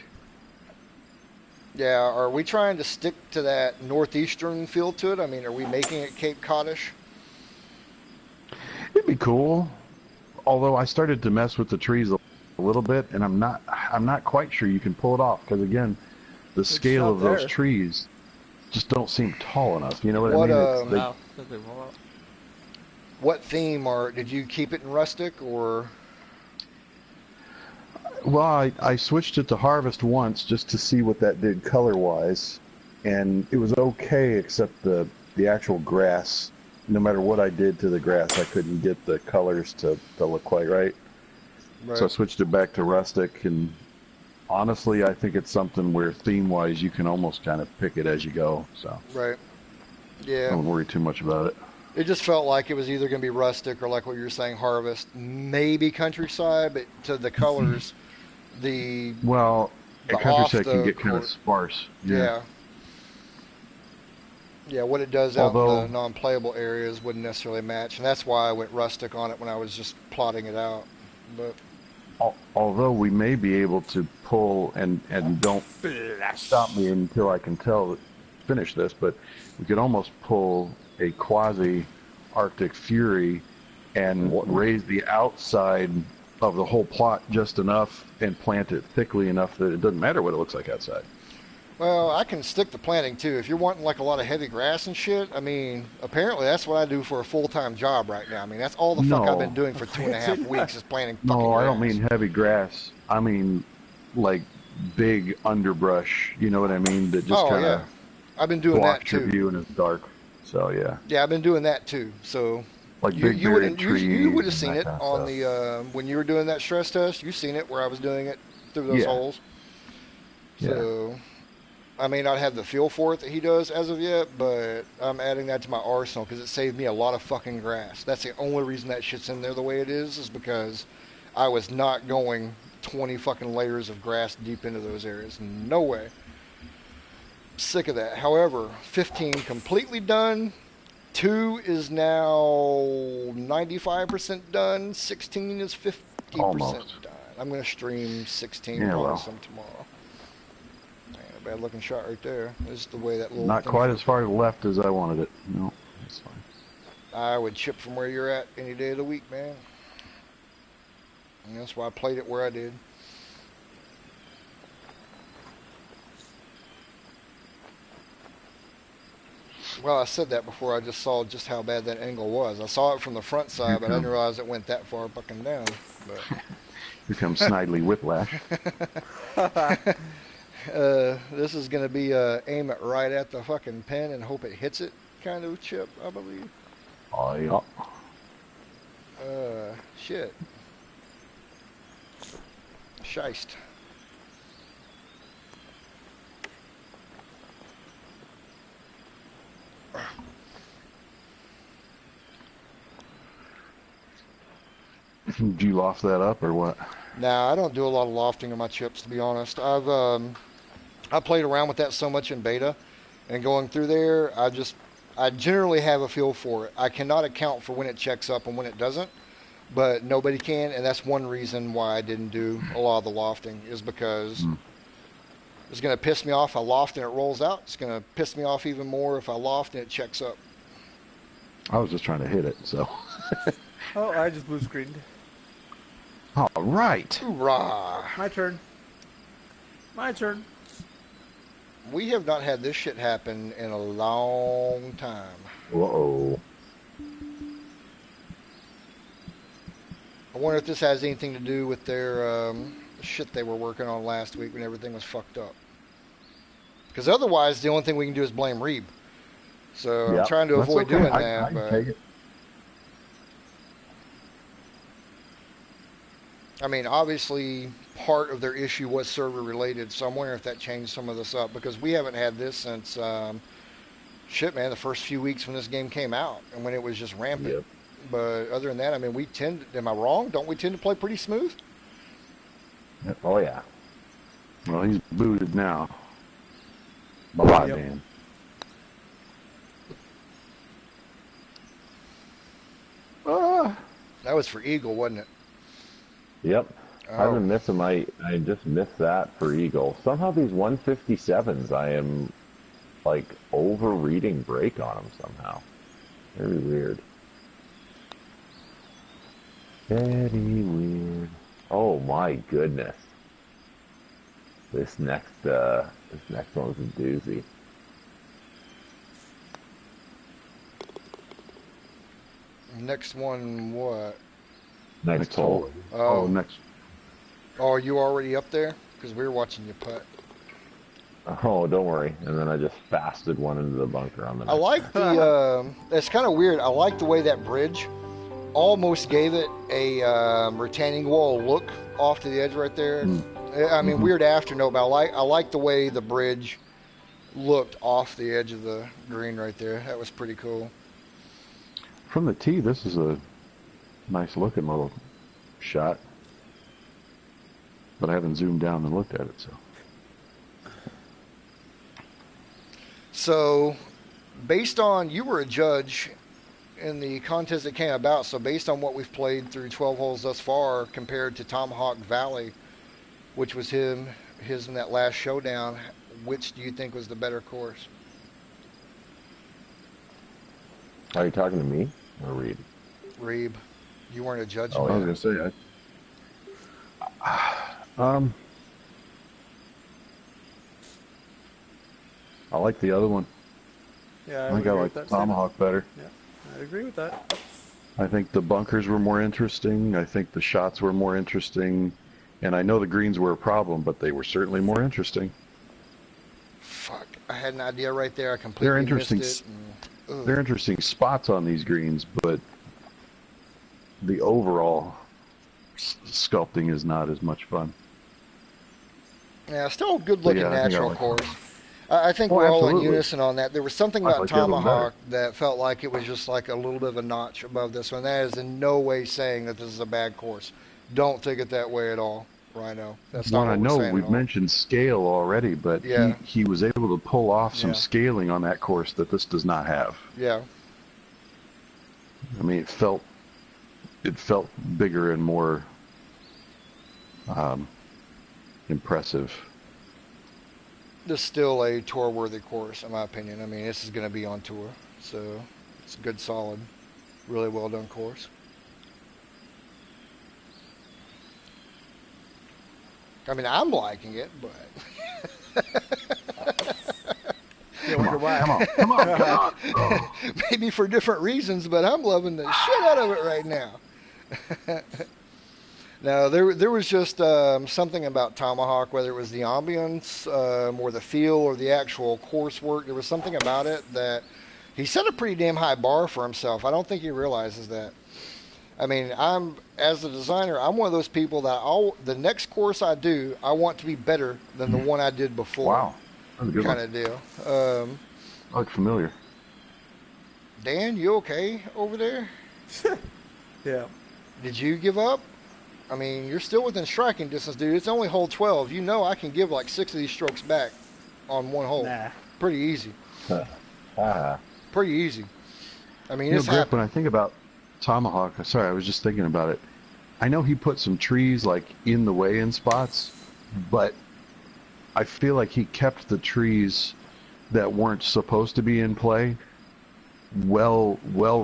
Yeah, are we trying to stick to that northeastern feel to it? I mean, are we making it Cape Codish? It'd be cool. Although I started to mess with the trees a little bit, and I'm not quite sure you can pull it off because again, the scale not of those there. trees just don't seem tall enough. You know what What, I mean? Wow. Does they roll out? What theme did you keep it in rustic or? Well, I switched it to harvest once just to see what that did color-wise, and it was okay except the actual grass. No matter what I did to the grass, I couldn't get the colors to look quite right. Right. So I switched it back to rustic, and honestly, I think it's something where theme-wise you can almost kind of pick it as you go. So Right. I Yeah. don't worry too much about it. It just felt like it was either going to be rustic or like what you were saying, harvest, maybe countryside, but to the colors, the Well, the at countryside off can the get kind of court. sparse. Yeah. Yeah, what it does out in Although the non-playable areas wouldn't necessarily match, and that's why I went rustic on it when I was just plotting it out. But although we may be able to pull and don't stop me until I can finish this, but we could almost pull a quasi Arctic Fury and raise the outside of the whole plot just enough and plant it thickly enough that it doesn't matter what it looks like outside. well, I can stick to planting too. If you're wanting like a lot of heavy grass and shit, I mean, apparently that's what I do for a full-time job right now. I mean, that's all the fuck I've been No, doing for 2.5 weeks is planting fucking no, I don't grass. mean heavy grass. I mean like big underbrush. You know what I mean? That just Oh kind yeah, of I've been doing that blocks your too. view and it's dark. So yeah, Yeah, I've been doing that too. So like you big you buried wouldn't you would have trees seen and that it kind of on stuff. the when you were doing that stress test. You've seen it where I was doing it through those Yeah, holes. yeah. So I may not have the feel for it that he does as of yet, but I'm adding that to my arsenal because it saved me a lot of fucking grass. That's the only reason that shit's in there the way it is because I was not going 20 fucking layers of grass deep into those areas. No way. Sick of that. However, 15 completely done. 2 is now 95% done. 16 is 50% Almost. done. I'm going to stream 16 Yeah, probably well, some tomorrow. A bad looking shot right there. This is the way that little not thing quite as far to the left as I wanted it. No, that's fine. I would chip from where you're at any day of the week, man. And that's why I played it where I did. Well, I said that before I just saw just how bad that angle was. I saw it from the front Here side, but I didn't comes realize it went that far fucking down. here comes Snidely Whiplash. But this is going to be aim it right at the fucking pin and hope it hits it kind of chip, I believe. Oh yeah. Shit. Scheist. Did you loft that up or what? Nah, I don't do a lot of lofting of my chips, to be honest. I played around with that so much in beta, and going through there, I generally have a feel for it. I cannot account for when it checks up and when it doesn't, but nobody can, and that's one reason why I didn't do a lot of the lofting is because it's going to piss me off if I loft and it rolls out. It's going to piss me off even more if I loft and it checks up. I was just trying to hit it, so. Oh, I just blue screened. All right. Hoorah! My turn. My turn. We have not had this shit happen in a long time. Uh-oh. I wonder if this has anything to do with their shit they were working on last week when everything was fucked up. Because otherwise, the only thing we can do is blame Reeb. So I'm Yep, trying to that's avoid okay. doing I that. can But take it. I mean, obviously, part of their issue was server related, so I'm wondering if that changed some of this up because we haven't had this since shit, man, the first few weeks when this game came out and when it was just rampant. Yep. But other than that, I mean, we tend. Am I wrong? Don't we tend to play pretty smooth? Oh yeah. Well, he's booted now. Bye-bye, Yep. man. Ah. That was for Eagle, wasn't it? Yep. Oh. I've been missing I just missed that for Eagle. Somehow these 157s, I am like over-reading break on them somehow. Very weird. Very weird. Oh my goodness. This next one's a doozy. Next one, what? Next hole. Oh, next. Oh, are you already up there? Because we were watching you putt. Oh, don't worry. And then I just fasted one into the bunker on the I next like the. It's kind of weird. I like the way that bridge almost gave it a retaining wall look off to the edge right there. I mean, weird afternote, but I like the way the bridge looked off the edge of the green right there. That was pretty cool. From the tee, this is a nice looking little shot. But I haven't zoomed down and looked at it, so. So, based on, you were a judge in the contest that came about, so based on what we've played through 12 holes thus far compared to Tomahawk Valley, which was his in that last showdown, which do you think was the better course? Are you talking to me or Reed? Reeb, you weren't a judge. Oh, I yeah. was gonna say, I like the other one. Yeah, I think I like the Tomahawk better. Yeah, I agree with that. I think the bunkers were more interesting. I think the shots were more interesting. And I know the greens were a problem, but they were certainly more interesting. Fuck, I had an idea right there. I completely interesting. missed it. And, They're interesting spots on these greens, but the overall sculpting is not as much fun. yeah, still a good-looking Yeah, I think I natural like course. I think Oh, we're all in absolutely. unison on that. There was something I about like the other one better. Tomahawk that felt like it was just like a little bit of a notch above this one. That is in no way saying that this is a bad course. Don't take it that way at all, Rhino. That's not One what I we're know saying we've at all. mentioned scale already, but Yeah. he was able to pull off some Yeah. scaling on that course that this does not have. Yeah. I mean, it felt bigger and more impressive. This is still a tour-worthy course, in my opinion. I mean, this is going to be on tour, so it's a good, solid, really well-done course. I mean, I'm liking it, but Yeah, wonder why. Come on. maybe for different reasons, but I'm loving the shit out of it right now. Now, there was just something about Tomahawk, whether it was the ambience or the feel or the actual coursework, there was something about it that he set a pretty damn high bar for himself. I don't think he realizes that. I mean, as a designer, I'm one of those people that the next course I do, I want to be better than the one I did before. Wow. That's a good Kind one. of deal. I look familiar. Dan, you okay over there? Yeah. Did you give up? I mean, you're still within striking distance, dude. It's only hole 12. You know I can give like 6 of these strokes back on one hole. Nah. Pretty easy. Ah, Pretty easy. I mean, You know, it's Griff, happened. when I think about Tomahawk, sorry, I was just thinking about it. I know he put some trees like in the way in spots, but I feel like he kept the trees that weren't supposed to be in play well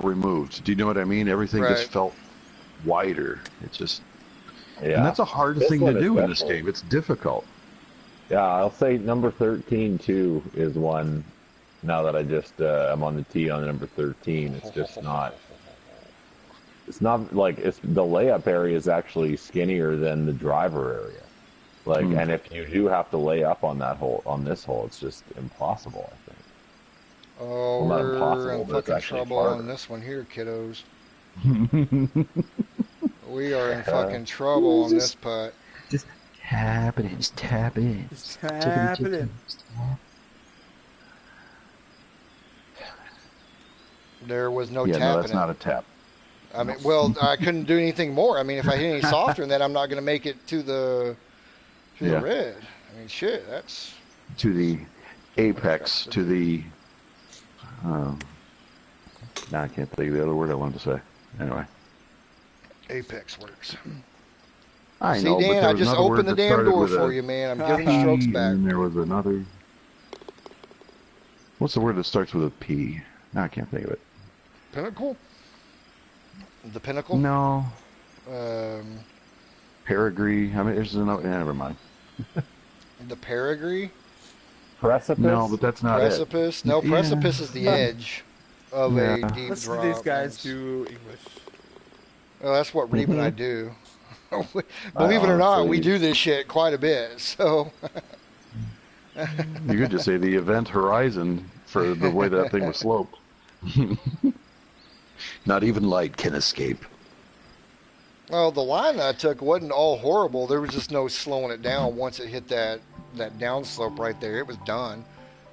removed. Do you know what I mean? Everything Right. just felt wider. It just yeah. and that's a hard This thing to one do in this especially. game. It's difficult. Yeah, I'll say number 13 too is one. Now that I just I'm on the tee on number 13, it's just not. It's not like the layup area is actually skinnier than the driver area. Like, and if you do have to lay up on that hole, on this hole, it's just impossible, I think. Oh, Well, not we're impossible, in but it's fucking actually trouble harder. on this one here, kiddos. We are in fucking trouble on this putt. Just tap it in. Just tap it in. Just tap it in. There was no Yeah, tapping no, that's it. not a tap. I mean, well, I couldn't do anything more. I mean, if I hit any softer than that, I'm not going to make it to the Yeah. red. I mean, shit, that's To the apex, to the... now I can't think of the other word I wanted to say. Anyway. apex works. I See, know, but Dan, there I was just another word opened the that damn started door with for a you, man. I'm P, giving strokes P, back. and then there was another... What's the word that starts with a P? No, I can't think of it. Pinnacle? The pinnacle? No. Um, Perigree. I mean, there's another... never mind. the Perigree? Precipice? No, but that's not Precipice? No, Yeah. precipice is the edge of a Yeah. deep Listen drop. to these guys That's- do English. Well, that's what Reeb and I Mhm. do. Believe it or not, we do this shit quite a bit. So, You could just say the event horizon for the way that thing was sloped. Not even light can escape. well, the line that I took wasn't all horrible. There was just no slowing it down once it hit that downslope right there. It was done.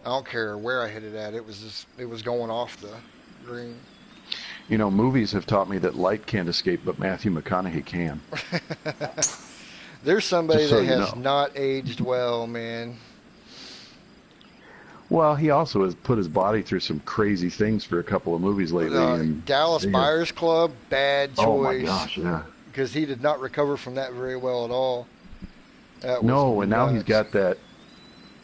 I don't care where I hit it at. It was going off the green. You know, movies have taught me that light can't escape, but Matthew McConaughey can. There's somebody Just so that you has know. not aged well, man. Well, he also has put his body through some crazy things for a couple of movies lately. And Dallas yeah. Buyers Club, bad choice. Oh my gosh, yeah. Because he did not recover from that very well at all. That was No, and now he's nuts. got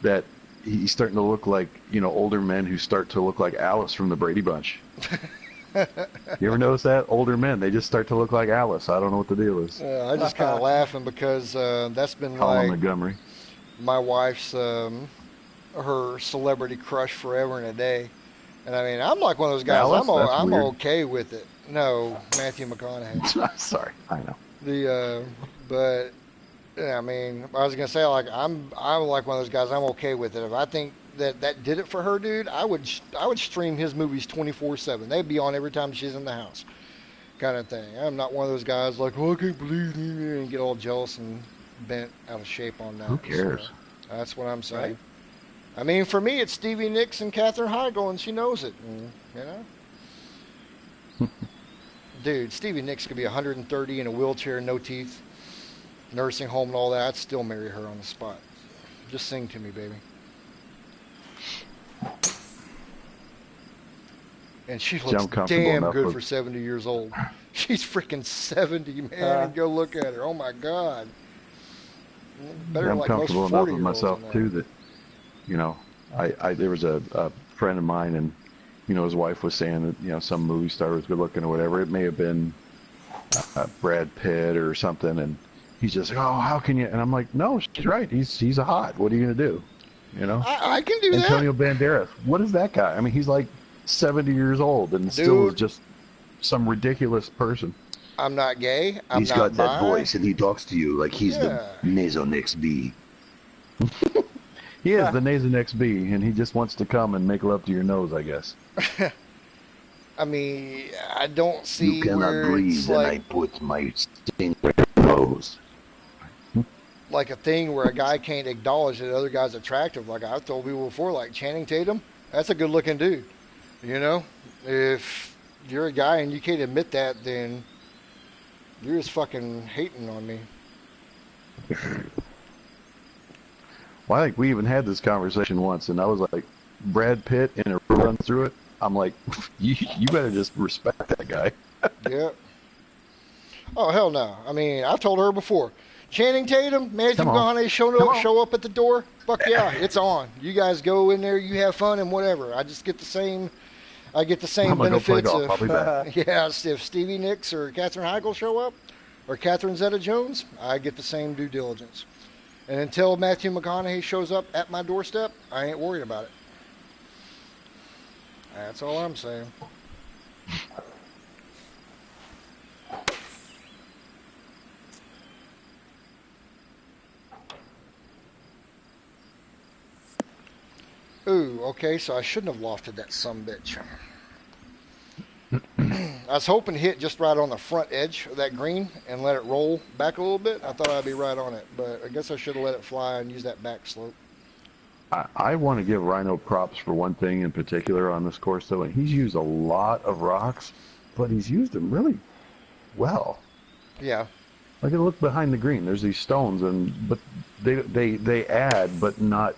that he's starting to look like, you know, older men who start to look like Alice from the Brady Bunch. You ever notice that? Older men, they just start to look like Alice. I don't know what the deal is. I just kind of laughing because that's been Colin like Montgomery. my wife's her celebrity crush forever and a day. And I mean, I'm like one of those guys. Alice? That's I'm weird. okay with it. No, Matthew McConaughey. Sorry, I know. But yeah, I mean, I was gonna say like I'm like one of those guys. I'm okay with it. If I think that did it for her, dude, I would stream his movies 24/7. They'd be on every time she's in the house, kind of thing. I'm not one of those guys like, oh, I can't believe you, and get all jealous and bent out of shape on that. Who cares? So, that's what I'm saying. Right. I mean, for me, it's Stevie Nicks and Katherine Heigl, and she knows it. And, you know, dude, Stevie Nicks could be 130 in a wheelchair, no teeth, nursing home and all that. I'd still marry her on the spot. Just sing to me, baby. And she looks comfortable damn enough good with- for 70 years old. She's freaking 70, man. And go look at her. Oh my God. Better I'm like most comfortable enough with 40-year-olds myself in that. too that, you know, I there was a friend of mine, and you know, his wife was saying that, you know, some movie star was good looking or whatever. It may have been Brad Pitt or something, and he's just like, oh, how can you? And I'm like, no, she's right. He's a hot. What are you gonna do? You know. I can do Antonio that. Banderas. What is that guy? I mean, he's like 70 years old and still is Dude. just some ridiculous person. I'm not gay. I'm He's not got that bi. voice, and he talks to you like he's Yeah. the Nasonex B. He is the Nasonex B, and he just wants to come and make love to your nose, I guess. I mean, I don't see You cannot where breathe, it's and I like, put my sting in your nose. like a thing where a guy can't acknowledge that the other guy's attractive. Like I've told people before, like Channing Tatum, that's a good looking dude. You know, if you're a guy and you can't admit that, then you're just fucking hating on me. Well, I think we even had this conversation once, and I was like, Brad Pitt in a run through it. I'm like, you better just respect that guy. Yeah. Oh hell no! I mean, I've told her before. Channing Tatum, Matthew Come on. McConaughey Come on. show up at the door. Fuck yeah, it's on. You guys go in there, you have fun and whatever. I just get the same. I get the same I'm gonna go play benefits golf. I'll be back. yes, if Stevie Nicks or Katherine Heigl show up, or Catherine Zeta-Jones, I get the same due diligence. And until Matthew McConaughey shows up at my doorstep, I ain't worried about it. That's all I'm saying. Ooh, okay, so I shouldn't have lofted that sumbitch. I was hoping to hit just right on the front edge of that green and let it roll back a little bit. I thought I'd be right on it, but I guess I should have let it fly and use that back slope. I want to give Rhino props for one thing in particular on this course, though, and he's used a lot of rocks, but he's used them really well. Yeah. Like, look behind the green. There's these stones, but they add, but not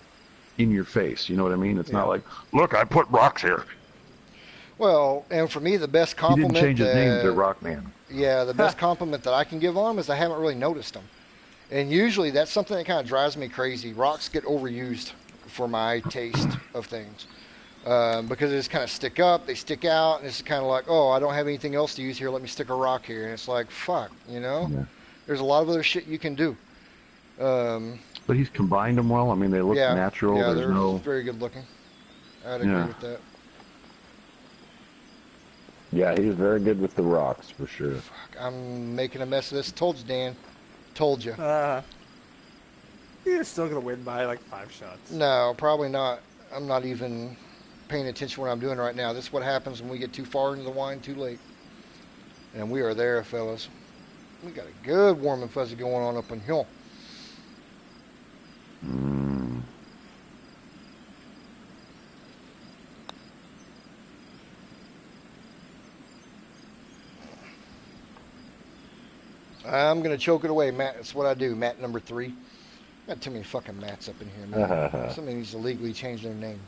in your face. You know what I mean? It's not like, look, I put rocks here. Well, and for me, the best He compliment. didn't change his name to Rockman. Yeah, the best compliment that I can give on him is I haven't really noticed them. And usually that's something that kind of drives me crazy. Rocks get overused for my taste of things. Because they just kind of stick up, they stick out, and it's kind of like, oh, I don't have anything else to use here, let me stick a rock here. And it's like, fuck, you know? Yeah. There's a lot of other shit you can do. But he's combined them well. I mean, they look natural. Yeah, There's they're no... very good looking. I'd agree with that. Yeah, he's very good with the rocks, for sure. Fuck, I'm making a mess of this. Told you, Dan. Told you. You're still going to win by like 5 shots. No, probably not. I'm not even paying attention to what I'm doing right now. This is what happens when we get too far into the wine too late. And we are there, fellas. We got a good warm and fuzzy going on up in here. I'm going to choke it away, Matt. That's what I do. Matt number 3. Got too many fucking Matts up in here, man. Somebody needs to legally change their name.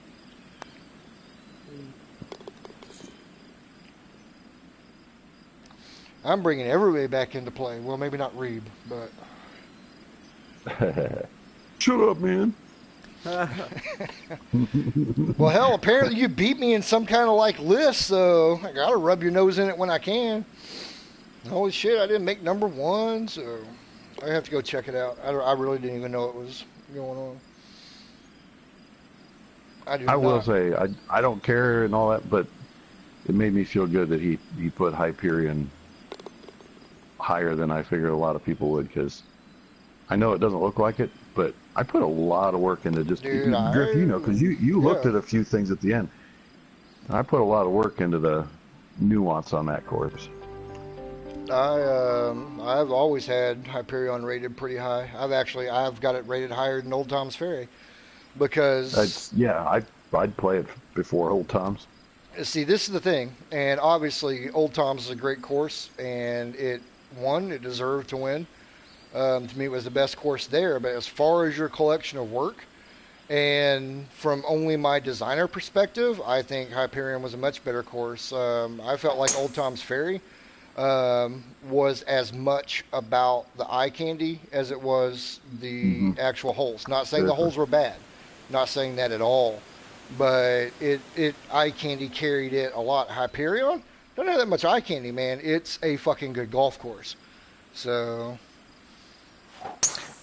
I'm bringing everybody back into play. Well, maybe not Reeb, but... Shut up, man. Well, hell, apparently you beat me in some kind of like list, so I gotta rub your nose in it when I can. Holy shit, I didn't make number 1, so I have to go check it out. I really didn't even know it was going on. I will say, I don't care and all that, but it made me feel good that he put Hyperion higher than I figured a lot of people would, because I know it doesn't look like it, but I put a lot of work into just, Dude, Griff, you know, because you looked at a few things at the end. I put a lot of work into the nuance on that course. I've always had Hyperion rated pretty high. I've got it rated higher than Old Tom's Ferry, because I'd play it before Old Tom's. See, this is the thing, and obviously Old Tom's is a great course, and it deserved to win. To me, it was the best course there. But as far as your collection of work, and from only my designer perspective, I think Hyperion was a much better course. I felt like Old Tom's Ferry was as much about the eye candy as it was the actual holes. Not saying the holes were bad, not saying that at all, but it eye candy carried it a lot. Hyperion don't have that much eye candy, man. It's a fucking good golf course. So,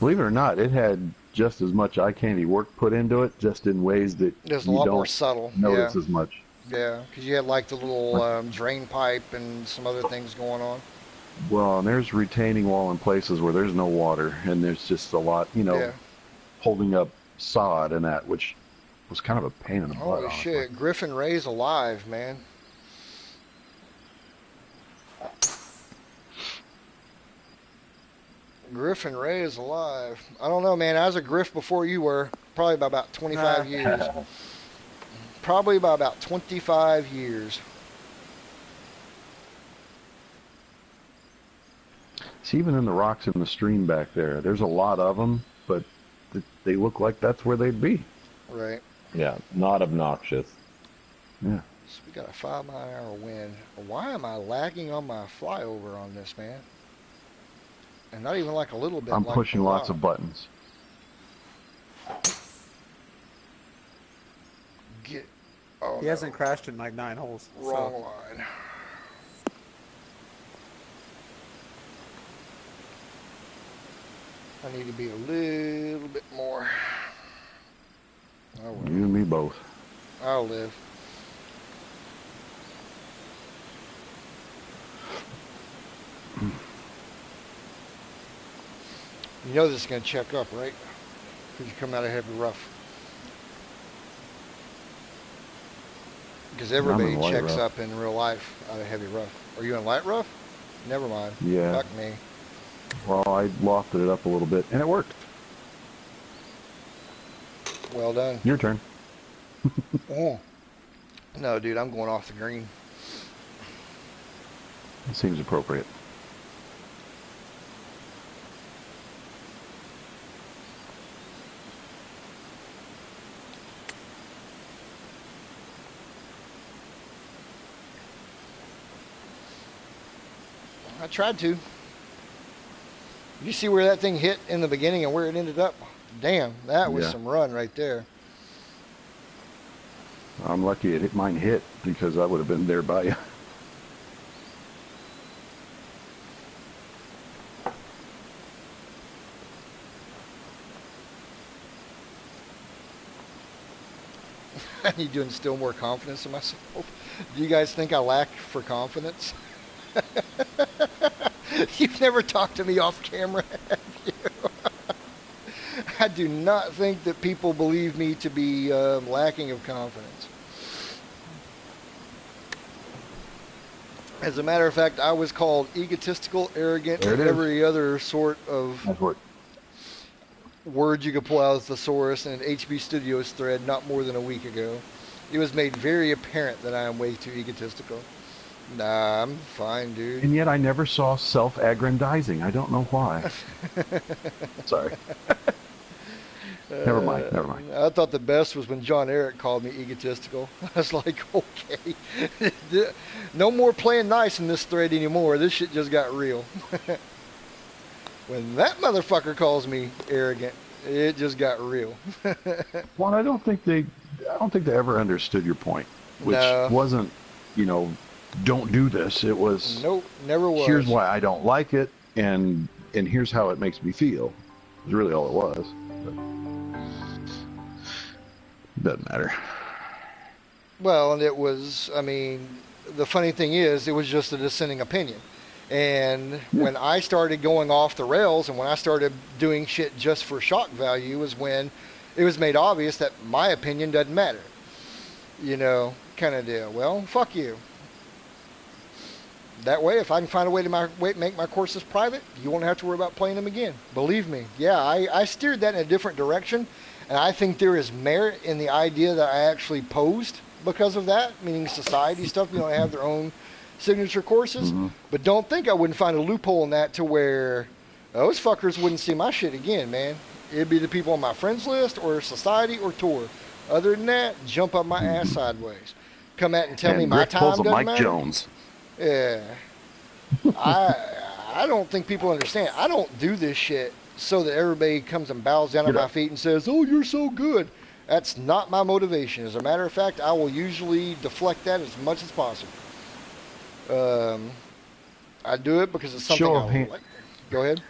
believe it or not, it had just as much eye candy work put into it, just in ways that it's a you lot don't more subtle. notice as much. Yeah, because you had like the little drain pipe and some other things going on. Well, and there's retaining wall in places where there's no water, and there's just a lot, holding up sod and that, which was kind of a pain in the butt. Holy shit, Griffin Ray's alive, man. Griffin Ray is alive. I don't know, man. I was a Griff before you were, probably by about 25 years. Probably by about 25 years. See, even in the rocks in the stream back there, there's a lot of them, but they look like that's where they'd be. Right. Yeah, not obnoxious. Yeah. So we got a 5-mile-an-hour wind. Why am I lagging on my flyover on this, man? And not even like a little bit. I'm pushing lots of buttons. He hasn't crashed in like 9 holes. Wrong line. I need to be a little bit more. Oh, well. You and me both. I'll live. You know this is going to check up, right? Because you come out of heavy rough. Because I'm everybody in light checks rough. up in real life out of heavy rough. Are you in light rough? Never mind. Yeah. Fuck me. Well, I lofted it up a little bit, and it worked. Well done. Your turn. Oh. No, dude, I'm going off the green. It seems appropriate. I tried to. You see where that thing hit in the beginning and where it ended up? Damn, that was Yeah. some run right there. I'm lucky mine hit because I would have been there by you. I need to instill more confidence in myself. Do you guys think I lack for confidence? You've never talked to me off camera, have you? I do not think that people believe me to be lacking of confidence. As a matter of fact, I was called egotistical, arrogant, There it and is. every other sort of That's what. word you could pull out of the thesaurus in an HB Studios thread not more than a week ago. It was made very apparent that I am way too egotistical. Nah, I'm fine, dude. And yet I never saw self-aggrandizing. I don't know why. Sorry. Never mind. Never mind. I thought the best was when John Eric called me egotistical. I was like, okay. No more playing nice in this thread anymore. This shit just got real. When that motherfucker calls me arrogant, it just got real. Well, I don't think they ever understood your point, which No. wasn't, don't do this. It was, Nope, never was. here's why I don't like it, and here's how it makes me feel. Is really all it was. But it doesn't matter. Well, and it was, I mean, the funny thing is, it was just a dissenting opinion. And when I started going off the rails and when I started doing shit just for shock value was when it was made obvious that my opinion doesn't matter. Kind of deal. Well, fuck you. That way, if I can find a way to make my courses private, you won't have to worry about playing them again. Believe me. Yeah, I steered that in a different direction. And I think there is merit in the idea that I actually posed because of that, meaning society stuff, have their own signature courses. Mm-hmm. But don't think I wouldn't find a loophole in that to where those fuckers wouldn't see my shit again, man. It'd be the people on my friends list or society or tour. Other than that, jump up my ass sideways. Come at and tell me my Rick time pulls a doesn't Mike matter. Jones. Yeah. I don't think people understand. I don't do this shit so that everybody comes and bows down at my feet and says, "Oh, you're so good." That's not my motivation. As a matter of fact, I will usually deflect that as much as possible. I do it because it's something Show I of hand- like. Go ahead.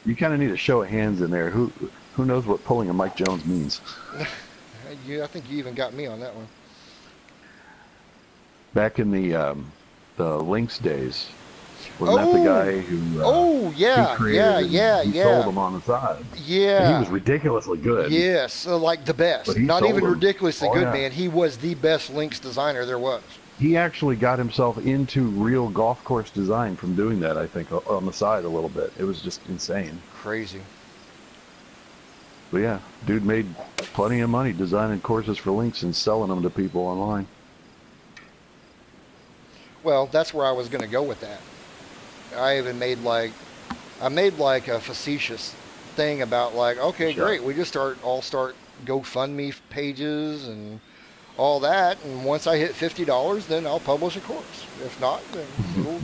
You kind of need a show of hands in there. Who knows what pulling a Mike Jones means? I think you even got me on that one. Back in the Lynx days, wasn't that the guy who? Yeah, he created yeah. He sold them on the side. Yeah. And he was ridiculously good. Yes, like the best. But he Not sold even them. ridiculously Oh, good, yeah. man. He was the best Lynx designer there was. He actually got himself into real golf course design from doing that, I think, on the side a little bit. It was just insane. Crazy. But yeah, dude made plenty of money designing courses for Lynx and selling them to people online. Well, that's where I was going to go with that. I even made like a facetious thing about like, okay, Sure. great, we just start GoFundMe pages and all that, and once I hit $50, then I'll publish a course. If not, then it'll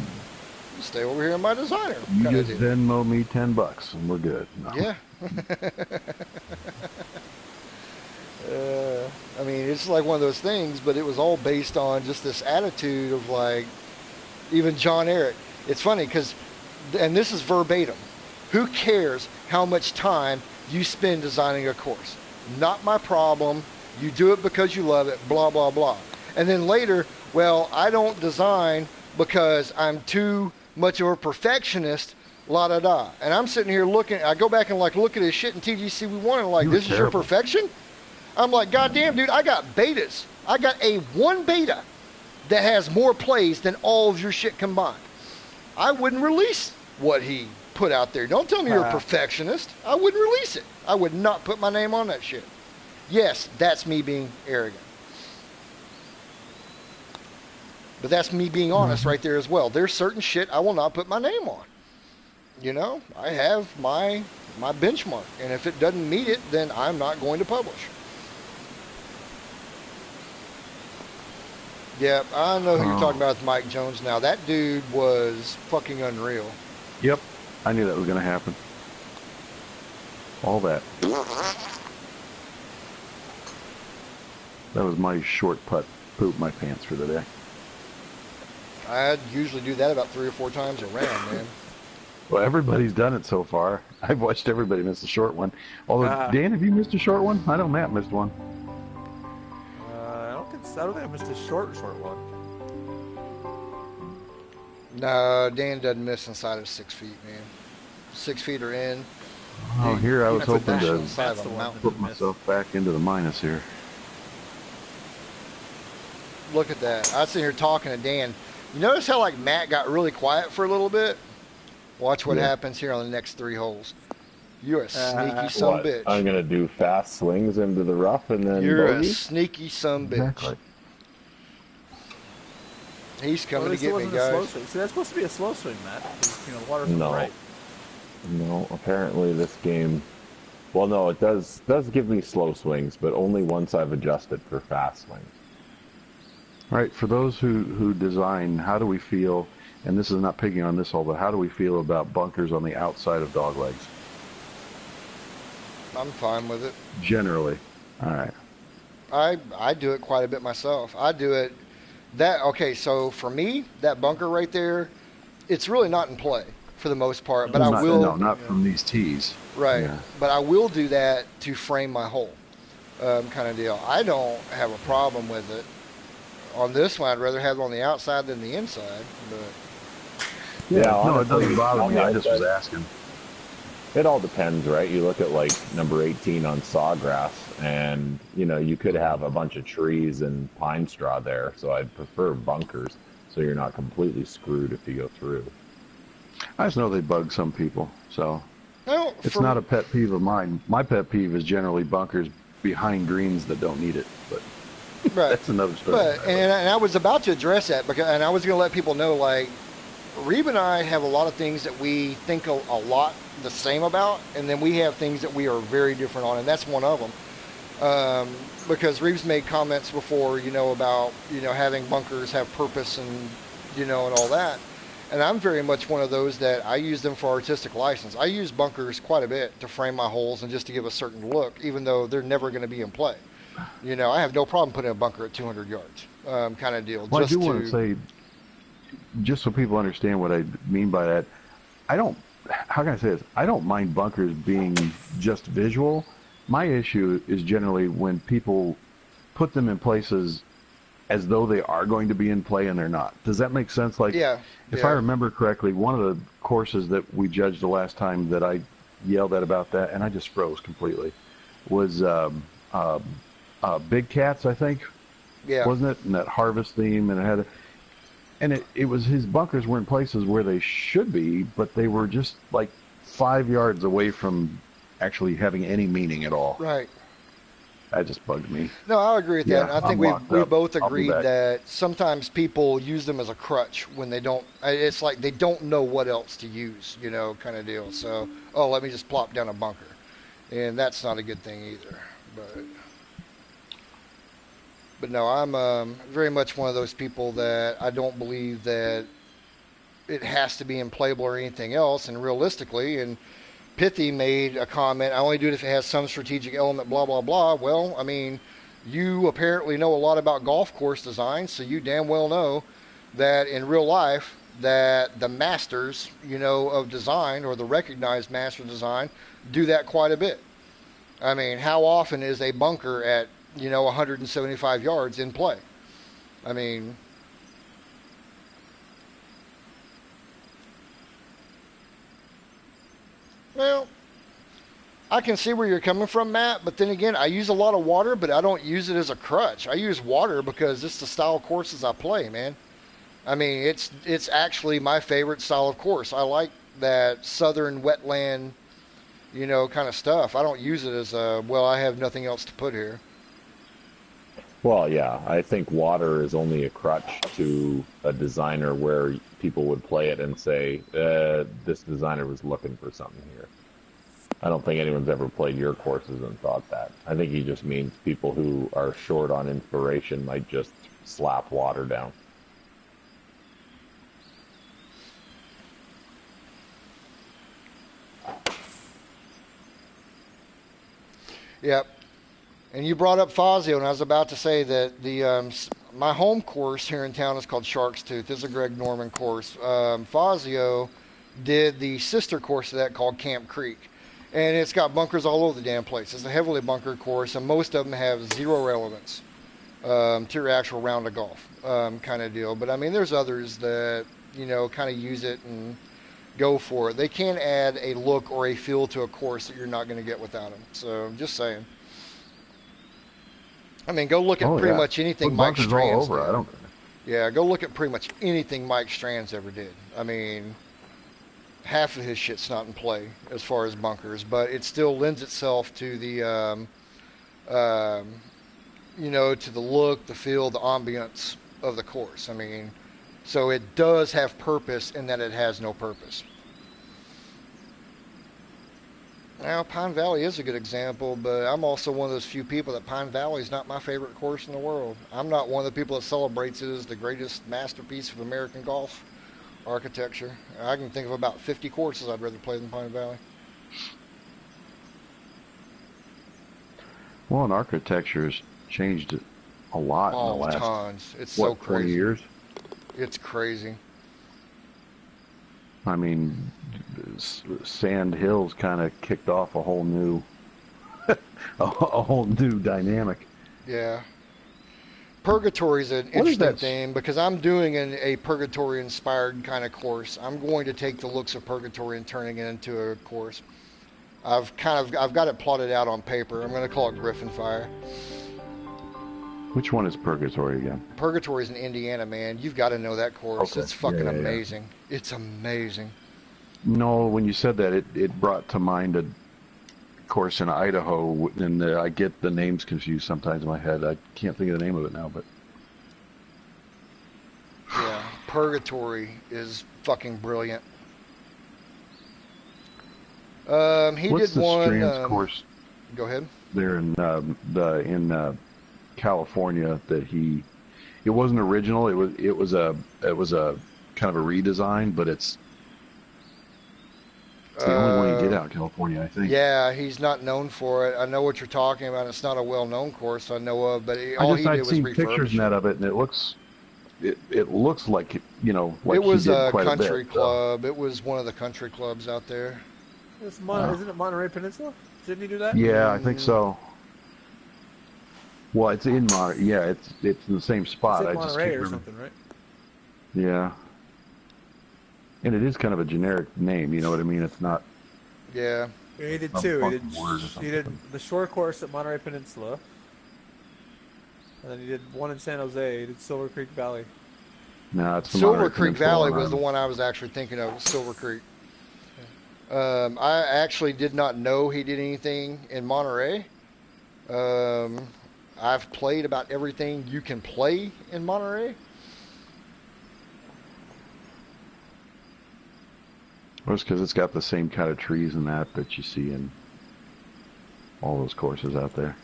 stay over here in my designer. You kinda just deal. Venmo me $10 and we're good. No. Yeah. I mean, it's like one of those things, but it was all based on just this attitude of like, even John Eric. It's funny because, and this is verbatim, who cares how much time you spend designing a course? Not my problem. You do it because you love it, blah, blah, blah. And then later, well, I don't design because I'm too much of a perfectionist, la da da. And I'm sitting here looking, I go back and like look at his shit in TGC we1 and like, You were this is your terrible. perfection? I'm like, goddamn, dude, I got betas. I got a 1 beta that has more plays than all of your shit combined. I wouldn't release what he put out there. Don't tell me you're a perfectionist. I wouldn't release it. I would not put my name on that shit. Yes, that's me being arrogant. But that's me being honest right there as well. There's certain shit I will not put my name on. You know, I have my benchmark, and if it doesn't meet it, then I'm not going to publish. Yeah, I know who you're talking about with Mike Jones now. That dude was fucking unreal. Yep, I knew that was going to happen. All that. That was my short putt. Poop my pants for the day. I usually do that about 3 or 4 times a round, man. Well, everybody's done it so far. I've watched everybody miss a short one. Although, Dan, have you missed a short one? I know Matt missed one. I don't think I missed a short one. No, Dan doesn't miss inside of 6 feet, man. 6 feet or in. Oh, here I was hoping to inside of a mountain. put myself back into the minus here. Look at that. I was sitting here talking to Dan. You notice how like Matt got really quiet for a little bit? Watch what happens here on the next 3 holes. You're a sneaky son of a bitch. I'm going to do fast swings into the rough and then You're bogey? a sneaky son of a bitch. Exactly. He's coming to get me, guys. See, that's supposed to be a slow swing, Matt. You know, the water's No. right. No, apparently this game... Well, no, it does give me slow swings, but only once I've adjusted for fast swings. Right, for those who design, how do we feel, and this is not picking on this hole, but how do we feel about bunkers on the outside of dog legs? I'm fine with it. Generally. All right. I do it quite a bit myself. I do it okay, so for me, that bunker right there, it's really not in play for the most part, but No, not from these tees. Right. Yeah. But I will do that to frame my hole, kind of deal. I don't have a problem with it. On this one, I'd rather have it on the outside than the inside. But Yeah, no, honestly, it doesn't bother me. I just was outside- asking. It all depends, right? You look at like number 18 on Sawgrass, and you know you could have a bunch of trees and pine straw there. So I'd prefer bunkers, so you're not completely screwed if you go through. I just know they bug some people, so well, it's not a pet peeve of mine. My pet peeve is generally bunkers behind greens that don't need it, but right. that's another story. But and I was about to address that and I was going to let people know, like, Reeb and I have a lot of things that we think a lot the same about, and then we have things that we are very different on, and that's one of them. Because Reeb's made comments before, about, having bunkers have purpose and, and all that. And I'm very much one of those that I use them for artistic license. I use bunkers quite a bit to frame my holes and just to give a certain look, even though they're never going to be in play. I have no problem putting a bunker at 200 yards, kind of deal. Well, I do want to say, just so people understand what I mean by that, how can I say this? I don't mind bunkers being just visual. My issue is generally when people put them in places as though they are going to be in play and they're not. Does that make sense? Like, if I remember correctly, one of the courses that we judged the last time that I yelled at about that, and I just froze completely, was Big Cats, I think. Yeah. Wasn't it? And that harvest theme, and it was his bunkers were in places where they should be, but they were just like 5 yards away from actually having any meaning at all. Right. That just bugged me. No, I agree with that. I think we both agreed back. that sometimes people use them as a crutch when they don't. It's like they don't know what else to use, kind of deal. So, let me just plop down a bunker, and that's not a good thing either. But no, I'm very much one of those people that I don't believe that it has to be implayable or anything else. And realistically, and Pithy made a comment, I only do it if it has some strategic element, blah, blah, blah. Well, I mean, you apparently know a lot about golf course design, so you damn well know that in real life that the masters, of design, or the recognized master design, do that quite a bit. I mean, how often is a bunker at 175 yards in play? I mean, well, I can see where you're coming from, Matt, but then again, I use a lot of water, but I don't use it as a crutch. I use water because it's the style of courses I play, man. I mean, it's actually my favorite style of course. I like that southern wetland, kind of stuff. I don't use it as a, well, I have nothing else to put here. Well, yeah, I think water is only a crutch to a designer where people would play it and say, this designer was looking for something here. I don't think anyone's ever played your courses and thought that. I think he just means people who are short on inspiration might just slap water down. Yep. And you brought up Fazio, and I was about to say that my home course here in town is called Shark's Tooth. This is a Greg Norman course. Fazio did the sister course of that called Camp Creek. And it's got bunkers all over the damn place. It's a heavily bunkered course, and most of them have zero relevance to your actual round of golf kind of deal. But, I mean, there's others that, kind of use it and go for it. They can add a look or a feel to a course that you're not going to get without them. So, just saying. I mean, go look at pretty much anything Mike Strands did. I don't. Yeah, go look at pretty much anything Mike Strands ever did. I mean, half of his shit's not in play as far as bunkers, but it still lends itself to the, to the look, the feel, the ambience of the course. I mean, so it does have purpose in that it has no purpose. Now, Pine Valley is a good example, but I'm also one of those few people that Pine Valley is not my favorite course in the world. I'm not one of the people that celebrates it as the greatest masterpiece of American golf architecture. I can think of about 50 courses I'd rather play than Pine Valley. Well, and architecture's changed a lot in the last tons. It's so crazy. 20 years? It's crazy. I mean, Sand Hills kind of kicked off a whole new, a whole new dynamic. Yeah. Purgatory is an interesting thing because I'm doing a Purgatory-inspired kind of course. I'm going to take the looks of Purgatory and turning it into a course. I've got it plotted out on paper. I'm going to call it Griffin Fire. Which one is Purgatory again? Purgatory is in Indiana, man. You've got to know that course. Okay. It's fucking Yeah. amazing. It's amazing. No, when you said that, it brought to mind a course in Idaho, and I get the names confused sometimes in my head. I can't think of the name of it now, but yeah, Purgatory is fucking brilliant. what's did the one. Strands course Go ahead. there in California that it wasn't original. It was a kind of a redesign, but it's the only one you get out in California, I think. Yeah, he's not known for it. I know what you're talking about. It's not a well-known course I know of, but I'd seen pictures net of it, and it looks like it like was he did a quite country a bit. club. It was one of the country clubs out there. Isn't it Monterey Peninsula? Didn't he do that? Yeah, I think so. Well, it's in Monterey. Yeah, it's in the same spot. It's in I just Monterey can't or remember. something, right? Yeah. And it is kind of a generic name, you know what I mean? It's not. Yeah. Yeah, he did Some two. fucking word or He did something. the shore course at Monterey Peninsula, and then he did one in San Jose. He did Silver Creek Valley. No, it's the Silver Monterey Creek Peninsula Valley one. was the one I was actually thinking of, Silver Creek. I actually did not know he did anything in Monterey. I've played about everything you can play in Monterey. Well, it's because it's got the same kind of trees and that you see in all those courses out there.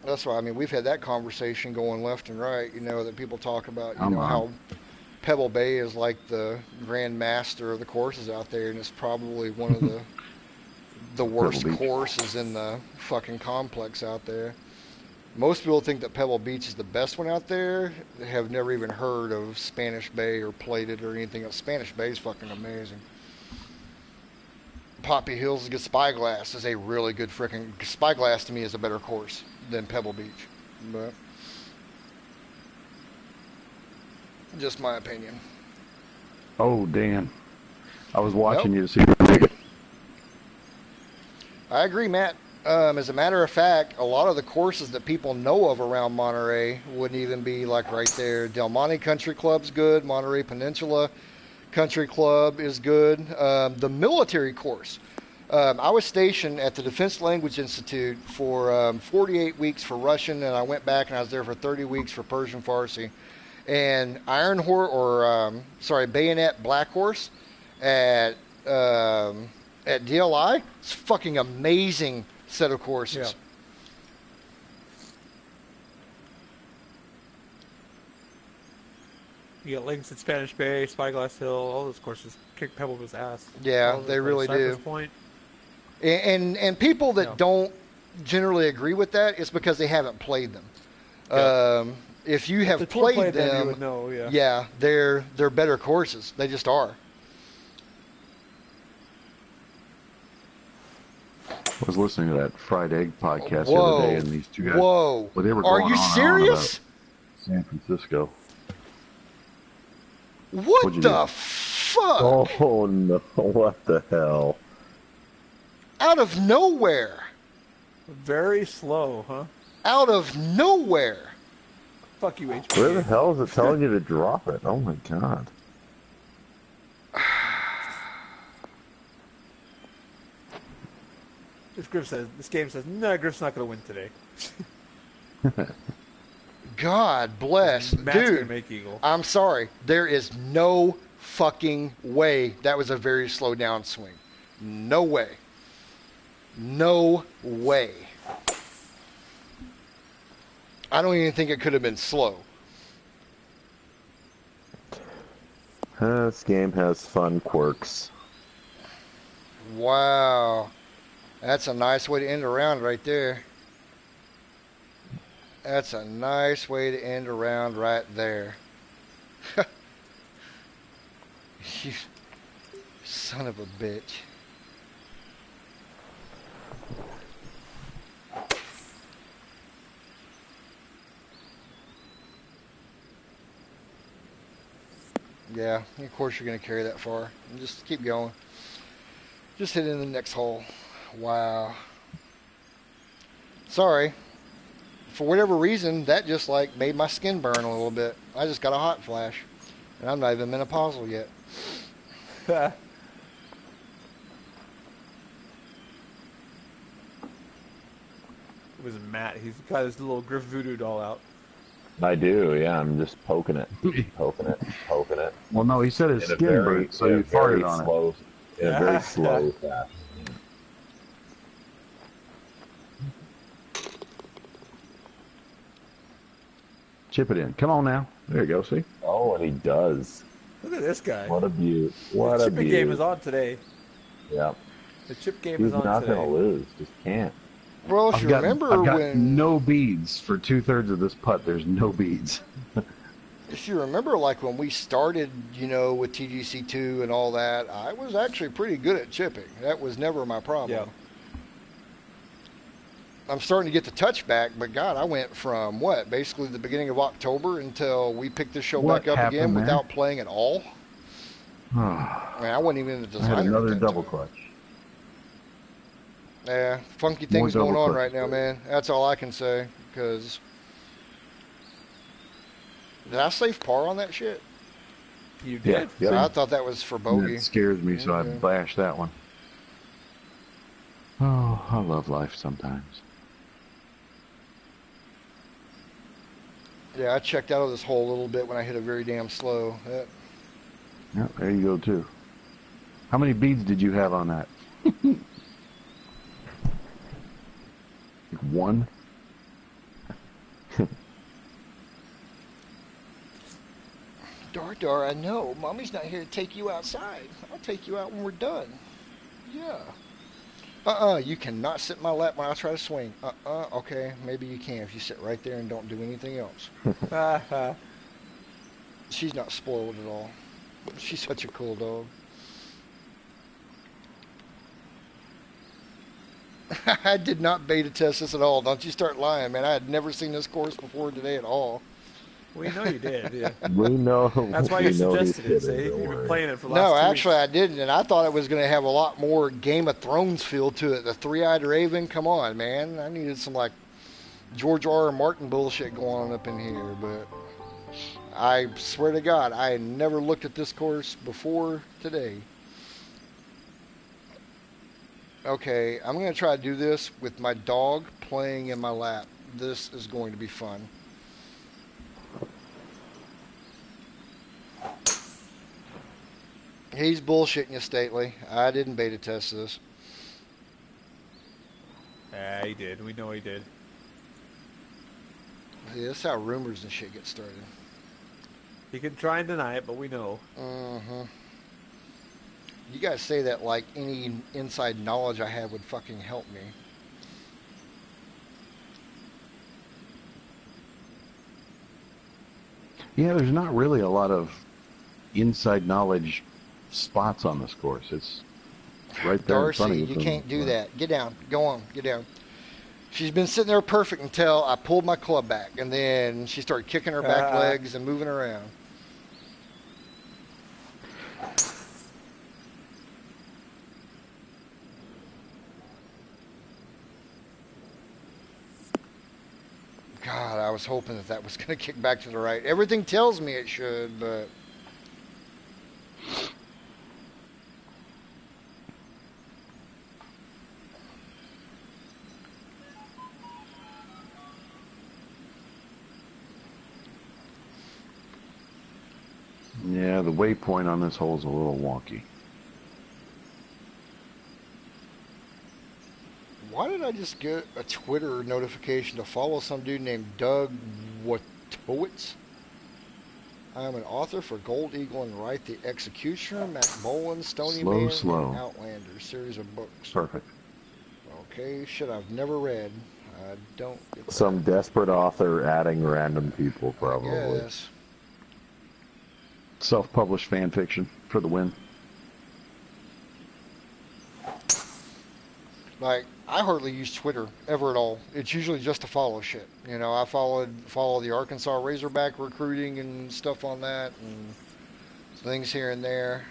That's why, I mean, we've had that conversation going left and right, that people talk about, how Pebble Bay is like the grand master of the courses out there, and it's probably one of the worst courses in the fucking complex out there. Most people think that Pebble Beach is the best one out there. They have never even heard of Spanish Bay or played it or anything else. Spanish Bay is fucking amazing. Poppy Hills against Spyglass is a really good freaking... Spyglass to me is a better course than Pebble Beach. But just my opinion. Oh, Dan. I was watching Nope. you to see if you make it. I agree, Matt. As a matter of fact, a lot of the courses that people know of around Monterey wouldn't even be like right there. Del Monte Country Club's good. Monterey Peninsula Country Club is good. The military course. I was stationed at the Defense Language Institute for 48 weeks for Russian, and I went back and I was there for 30 weeks for Persian Farsi. And Bayonet Black Horse at DLI, it's a fucking amazing set of courses. Yeah. You get links at Spanish Bay, Spyglass Hill, all those courses kick Pebble's ass. Yeah, All they those, really Cypress do. Point. And people that don't generally agree with that, it's because they haven't played them. Yeah. If you have The tour played them, you would know, yeah, they're better courses. They just are. I was listening to that fried egg podcast the Whoa. other day, and these two guys. Whoa. Well, they were Are going you on and on serious? about San Francisco. What What'd you the do? fuck? Oh no! What the hell? Out of nowhere. Very slow, huh? Out of nowhere. Fuck you, HPA. Where the hell is it telling you to drop it? Oh my god! This game says, no, Griff's not going to win today. God bless. Matt's going to Dude, make Eagle. I'm sorry. There is no fucking way that was a very slow down swing. No way. No way. I don't even think it could have been slow. This game has fun quirks. Wow. That's a nice way to end a round right there. That's a nice way to end a round right there. You son of a bitch. Yeah, of course you're going to carry that far. And just keep going. Just hit in the next hole. Wow. Sorry. For whatever reason, that just like made my skin burn a little bit. I just got a hot flash. And I'm not even menopausal yet. It was Matt. He's got his little Griff voodoo doll out. I do, yeah. I'm just poking it, poking it. Well, no, he said his In a skin very, burnt, so in a you very farted on it. slow, in a very slow fashion. Chip it in. Come on now. There you go. See? Oh, and he does. Look at this guy. What a beaut! What The a chipping beaut! game is on today. Yeah, The chip game he's is on not today. gonna lose. Just can't. Well, if I've you got, remember I've got when... no beads for 2/3 of this putt. There's no beads. If you remember, like when we started, you know, with TGC2 and all that, I was actually pretty good at chipping. That was never my problem. Yeah. I'm starting to get the touch back, but God, I went from what, basically the beginning of October until we picked this show What back up again happened there? without playing at all. I I mean, I wasn't even in the designer. had another at that double time. clutch. Yeah, funky More things going double on clutch. right now, man. That's all I can say. Because did I save par on that shit? You Yeah. did? Yep. So I thought that was for bogey. That scares me, so I Okay. bashed that one. Oh, I love life sometimes. Yeah, I checked out of this hole a little bit when I hit it very damn slow. Yeah, there you go too. How many beads did you have on that? Like one? Dar, I know. Mommy's not here to take you outside. I'll take you out when we're done. Yeah. You cannot sit in my lap when I try to swing. Okay, maybe you can if you sit right there and don't do anything else. She's not spoiled at all. She's such a cool dog. I did not beta test this at all. Don't you start lying, man. I had never seen this course before today at all. We know you did. Yeah. We know. That's why we you know he's suggested it. kidding, See, don't you've been worry. playing it for the No, last 2 actually, weeks. I didn't, and I thought it was going to have a lot more Game of Thrones feel to it. The three-eyed raven, come on, man! I needed some like George R. R. Martin bullshit going on up in here, but I swear to God, I had never looked at this course before today. Okay, I'm going to try to do this with my dog playing in my lap. This is going to be fun. He's bullshitting you, Stately. I didn't beta test this. Yeah, he did. We know he did. See, that's how rumors and shit get started. He can try and deny it, but we know. Mm-hmm. You guys say that like any inside knowledge I have would fucking help me. Yeah, there's not really a lot of inside knowledge spots on this course. It's right there in front of Darcy, you. you can't do that. Get down. Go on. Get down. She's been sitting there perfect until I pulled my club back, and then she started kicking her back legs and moving around. God, I was hoping that that was going to kick back to the right. Everything tells me it should, but... Yeah, the waypoint on this hole is a little wonky. Why did I just get a Twitter notification to follow some dude named Doug Watowitz? I'm an author for Gold Eagle and Write the Executioner, Matt Boland, Stony Man, and Outlander, series of books. Perfect. Okay, shit I've never read. I don't get that. Some desperate author adding random people, probably. Yes. Self-published fan fiction for the win. Like, I hardly use Twitter ever at all. It's usually just to follow shit. You know, I follow the Arkansas Razorback recruiting and stuff on that, and things here and there.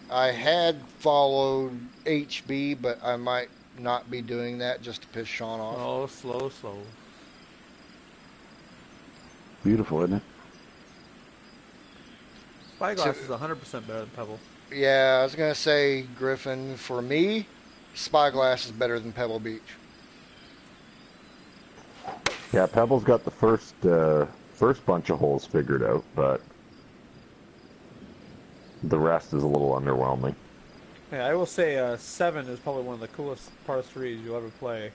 I had followed HB, but I might not be doing that just to piss Sean off. Oh, slow, slow. Beautiful, isn't it? Spyglass is 100% better than Pebble. Yeah, I was gonna say, Griffin, for me, Spyglass is better than Pebble Beach. Yeah, Pebble's got the first bunch of holes figured out, but the rest is a little underwhelming. Yeah, I will say 7 is probably one of the coolest par 3s you'll ever play.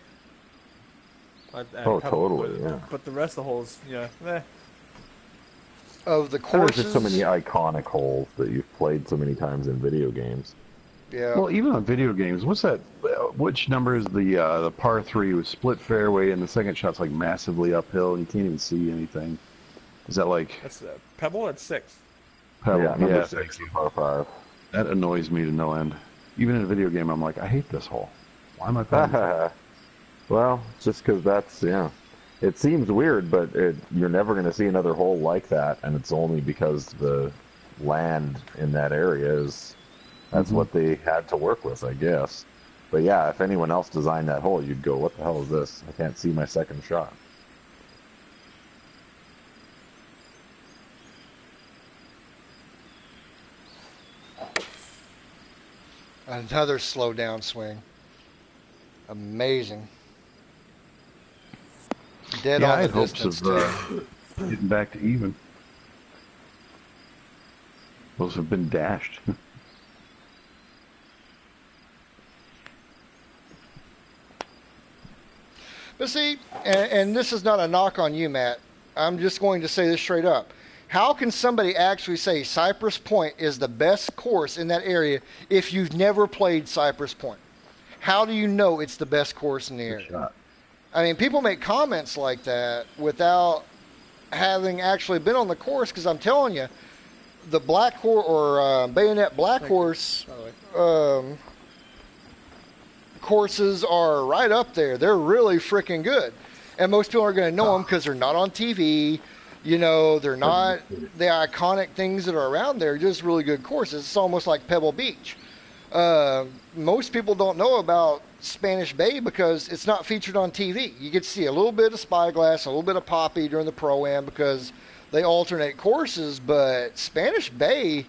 At Oh, Pebble, totally, yeah. But the rest of the holes, yeah, Of the There's courses, just so many iconic holes that you've played so many times in video games. yeah. Well, even on video games, what's that? Which number is the par 3 with split fairway and the second shot's like massively uphill and you can't even see anything? Is that like That's Pebble at 6. Pebble? Yeah, number Yeah, 6 is par 5. that annoys me to no end. Even in a video game, I'm like, I hate this hole. Why am I playing? Well, just because that's, yeah. It seems weird, but you're never going to see another hole like that, and it's only because the land in that area is, that's what they had to work with, I guess. But yeah, if anyone else designed that hole, you'd go, what the hell is this? I can't see my second shot. Another slow down swing. Amazing. Dead Yeah, on I the had hopes distance, of too. getting back to even. Those have been dashed. But see, and this is not a knock on you, Matt. I'm just going to say this straight up. How can somebody actually say Cypress Point is the best course in that area if you've never played Cypress Point? How do you know it's the best course in the area? Shot. I mean, people make comments like that without having actually been on the course, because I'm telling you, the Black Horse or Bayonet Black Horse courses are right up there. They're really freaking good. And most people are going to know them because they're not on TV. You know, they're not the iconic things that are around there, just really good courses. It's almost like Pebble Beach. Most people don't know about Spanish Bay because it's not featured on TV. You get to see a little bit of Spyglass, a little bit of Poppy during the Pro-Am because they alternate courses, but Spanish Bay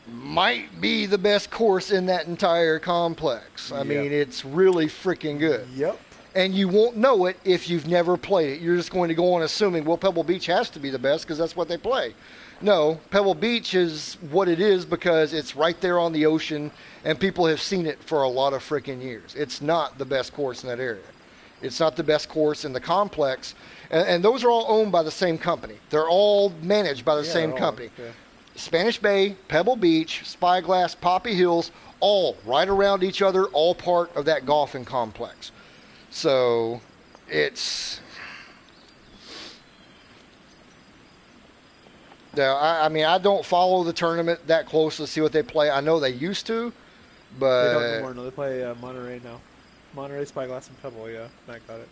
might be the best course in that entire complex. I mean, it's really freaking good. Yep. And you won't know it if you've never played it. You're just going to go on assuming, well, Pebble Beach has to be the best because that's what they play. No, Pebble Beach is what it is because it's right there on the ocean and people have seen it for a lot of freaking years. It's not the best course in that area. It's not the best course in the complex. And those are all owned by the same company. They're all managed by the same company. Spanish Bay, Pebble Beach, Spyglass, Poppy Hills, all right around each other, all part of that golfing complex. So it's... Now, I mean, I don't follow the tournament that close to see what they play. I know they used to, but... They don't anymore. No, they play Monterey now. Monterey, Spyglass, and Pebble, yeah. Matt got it.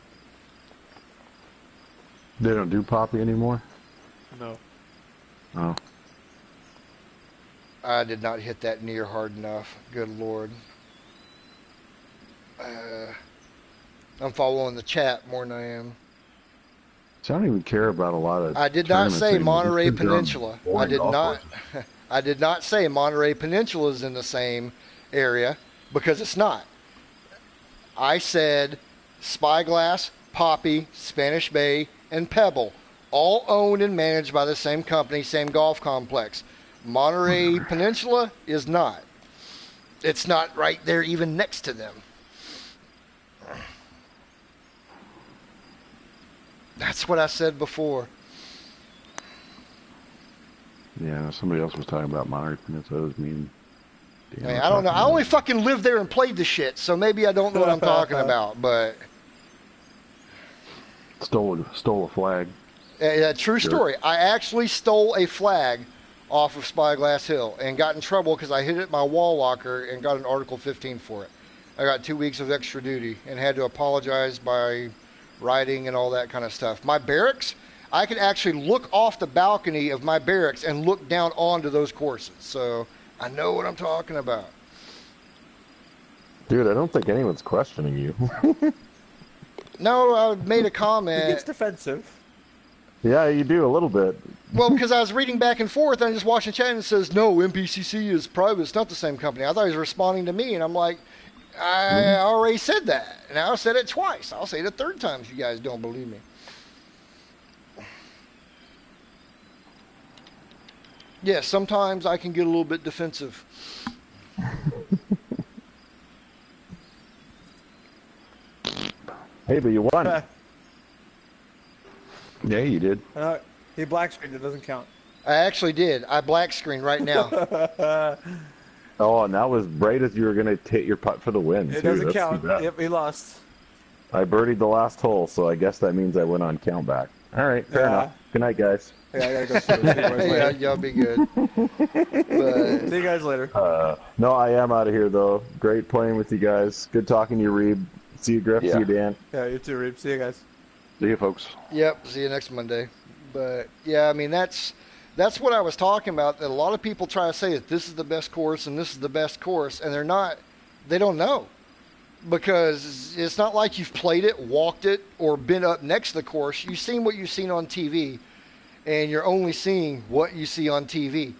They don't do Poppy anymore? No. Oh. I did not hit that near hard enough. Good Lord. I'm following the chat more than I am. So I don't even care about a lot of. I did not say anymore. Monterey Just 'cause they're on Peninsula. I boring did golf not. courses. I did not say Monterey Peninsula is in the same area because it's not. I said Spyglass, Poppy, Spanish Bay, and Pebble, all owned and managed by the same company, same golf complex. Monterey Peninsula is not. It's not right there even next to them. That's what I said before. Yeah, somebody else was talking about Monterey Peninsula. It was mean. Hey, I don't know. I only fucking lived there and played the shit, so maybe I don't know what I'm talking about, but... Stole a flag. True story. I actually stole a flag off of Spyglass Hill and got in trouble because I hid it in my wall locker and got an Article 15 for it. I got 2 weeks of extra duty and had to apologize by writing and all that kind of stuff. My barracks, I could actually look off the balcony of my barracks and look down onto those courses. So I know what I'm talking about. Dude, I don't think anyone's questioning you. No, I made a It comment. gets defensive. Yeah, you do a little bit. Well, because I was reading back and forth, and I just watching chat, and it says, no, MPCC is private. It's not the same company. I thought he was responding to me, and I'm like, I already said that. And I said it twice. I'll say it a third time if you guys don't believe me. Yes, sometimes I can get a little bit defensive. Hey, but you won. Yeah, you did. He black screened. It doesn't count. I actually did. I black screen right now. Oh, and that was right as you were going to hit your putt for the win. It too. doesn't That's count. too bad. Yep, he lost. I birdied the last hole, so I guess that means I went on count back. All right, fair enough. Good night, guys. Yeah, I gotta go see you guys Yeah, later. y'all be good. But, See you guys later. No, I am out of here, though. Great playing with you guys. Good talking to you, Reeb. See you, Griff. Yeah. See you, Dan. Yeah, you too, Reeb. See you guys. See you, folks. yep, see you next Monday. But, yeah, I mean, that's what I was talking about, that a lot of people try to say that this is the best course and this is the best course, and they're not. They don't know. Because it's not like you've played it, walked it, or been up next to the course. You've seen what you've seen on TV, and you're only seeing what you see on TV.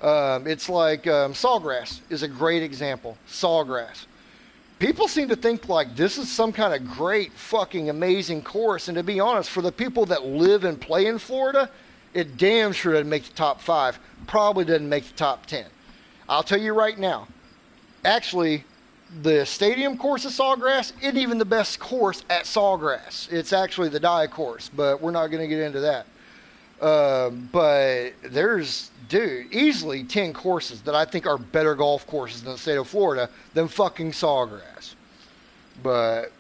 It's like Sawgrass is a great example. Sawgrass. People seem to think like this is some kind of great, fucking amazing course. And to be honest, for the people that live and play in Florida, it damn sure doesn't make the top 5. Probably doesn't make the top 10. I'll tell you right now. Actually, the stadium course at Sawgrass isn't even the best course at Sawgrass. It's actually the die course, but we're not going to get into that. But there's, dude, easily 10 courses that I think are better golf courses in the state of Florida than fucking Sawgrass. But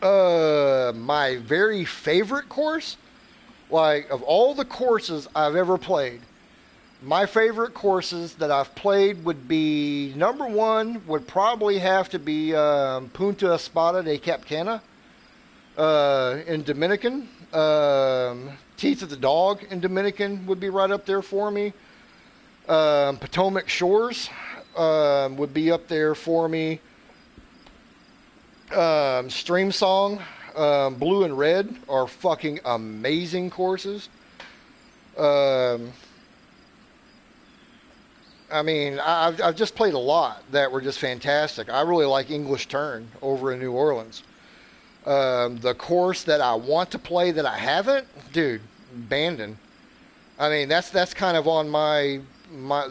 my very favorite course, like of all the courses I've ever played, My favorite courses that I've played would be number one would probably have to be Punta Espada de Capcana in Dominican. Teeth of the Dog in Dominican would be right up there for me. Potomac Shores would be up there for me. Stream Song, Blue and Red are fucking amazing courses. I mean, I've just played a lot that were just fantastic. I really like English Turn over in New Orleans. The course that I want to play that I haven't, dude, Bandon. I mean, that's kind of on my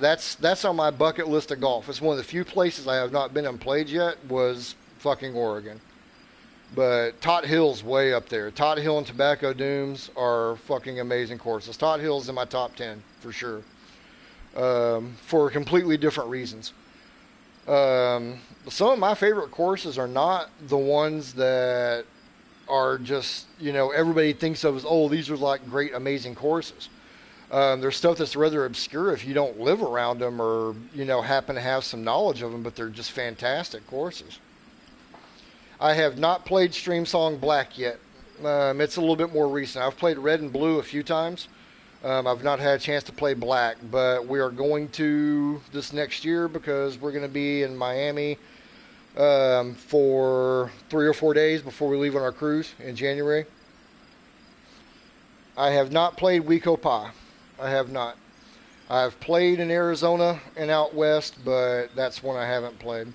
that's on my bucket list of golf. It's one of the few places I have not been and played yet was fucking Oregon. But Tot Hill's way up there. Tot Hill and Tobacco Dunes are fucking amazing courses. Tot Hill's in my top 10 for sure. For completely different reasons. Some of my favorite courses are not the ones that are just, everybody thinks of as, oh, these are like great, amazing courses. There's stuff that's rather obscure if you don't live around them or, happen to have some knowledge of them, but they're just fantastic courses. I have not played Stream Song Black yet. It's a little bit more recent. I've played Red and Blue a few times. I've not had a chance to play Black, but we are going to this next year because we're going to be in Miami for 3 or 4 days before we leave on our cruise in January. I have not played Wico Pa. I have not. I've played in Arizona and out west, but that's one I haven't played.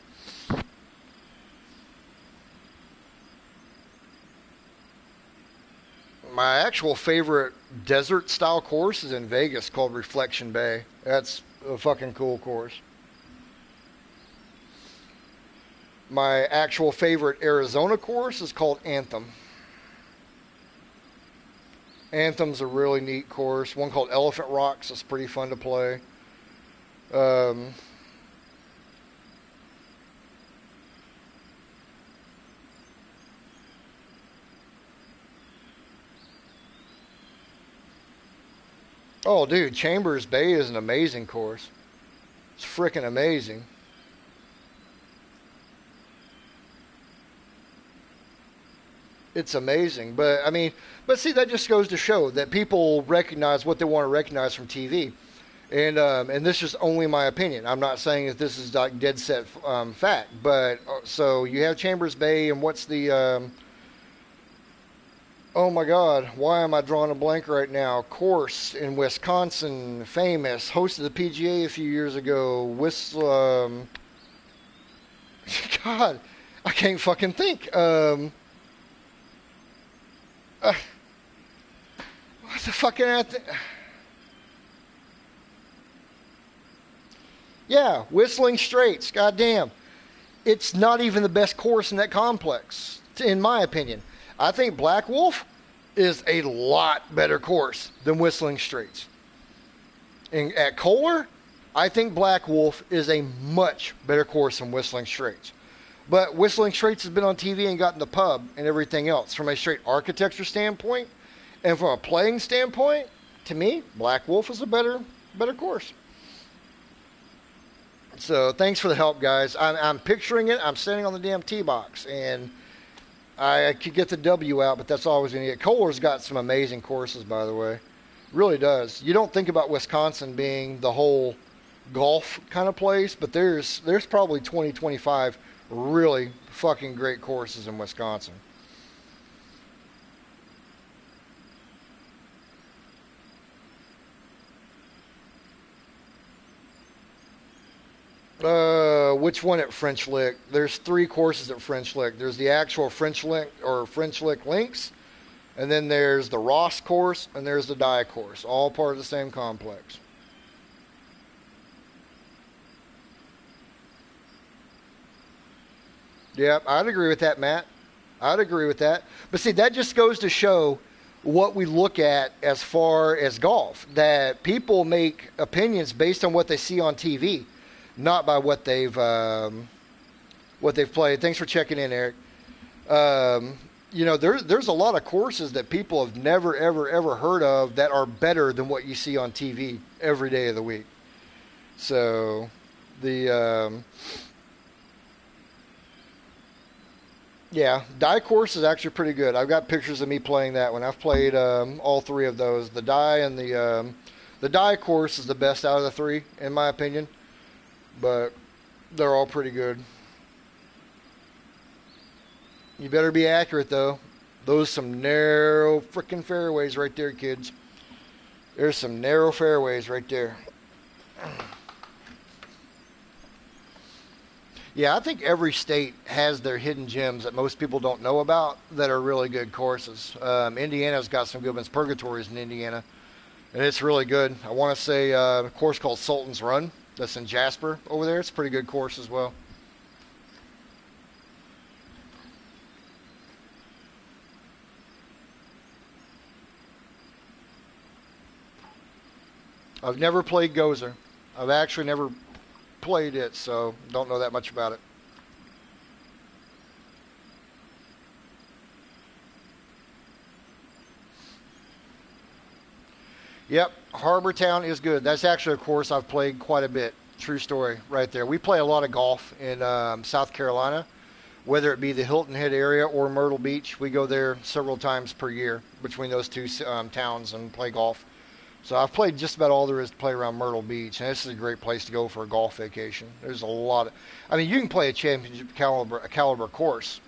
My actual favorite desert style course is in Vegas called Reflection Bay. That's a fucking cool course. My actual favorite Arizona course is called Anthem. Anthem's a really neat course. One called Elephant Rocks is pretty fun to play. Oh, dude, Chambers Bay is an amazing course. It's freaking amazing. It's amazing. But see, that just goes to show that people recognize what they want to recognize from TV. And this is only my opinion. I'm not saying that this is like dead set fact. But so you have Chambers Bay, and what's the oh my God, why am I drawing a blank right now? Course in Wisconsin, famous, hosted the PGA a few years ago. God, I can't fucking think. What the fucking yeah, Whistling Straits. Goddamn, it's not even the best course in that complex, in my opinion. I think Black Wolf is a lot better course than Whistling Straits. And at Kohler, I think Black Wolf is a much better course than Whistling Straits. But Whistling Straits has been on TV and gotten the pub and everything else. From a straight architecture standpoint and from a playing standpoint, to me, Black Wolf is a better course. So thanks for the help, guys. I'm picturing it. I'm standing on the damn tee box, and I could get the W out, but that's all I was going to get. Kohler's got some amazing courses, by the way. Really does. You don't think about Wisconsin being the whole golf kind of place, but there's probably 20, 25 really fucking great courses in Wisconsin. Which one at French Lick? There's 3 courses at French Lick. There's the actual French Lick or French Lick Links, and then there's the Ross course, and there's the Dye course, all part of the same complex. Yeah, I'd agree with that, Matt. I'd agree with that. But see, that just goes to show what we look at as far as golf, that people make opinions based on what they see on TV, not by what they've played. Thanks for checking in, Eric. there's a lot of courses that people have never, ever, ever heard of that are better than what you see on TV every day of the week. So, the yeah, die course is actually pretty good. I've got pictures of me playing that one. I've played all three of those. The die and the die course is the best out of the three, in my opinion. But they're all pretty good. You better be accurate, though. Those some narrow freaking fairways right there, kids. There's some narrow fairways right there. Yeah, I think every state has their hidden gems that most people don't know about that are really good courses. Indiana's got some good ones. Purgatory's in Indiana, and it's really good. I want to say a course called Sultan's Run that's in Jasper over there. It's a pretty good course as well. I've never played Gozer. I've actually never played it, so don't know that much about it. Yep, Harbor Town is good. That's actually a course I've played quite a bit. True story right there. We play a lot of golf in South Carolina, whether it be the Hilton Head area or Myrtle Beach. We go there several times per year between those two towns and play golf. So I've played just about all there is to play around Myrtle Beach, and this is a great place to go for a golf vacation. There's a lot of, I mean, you can play a championship caliber course,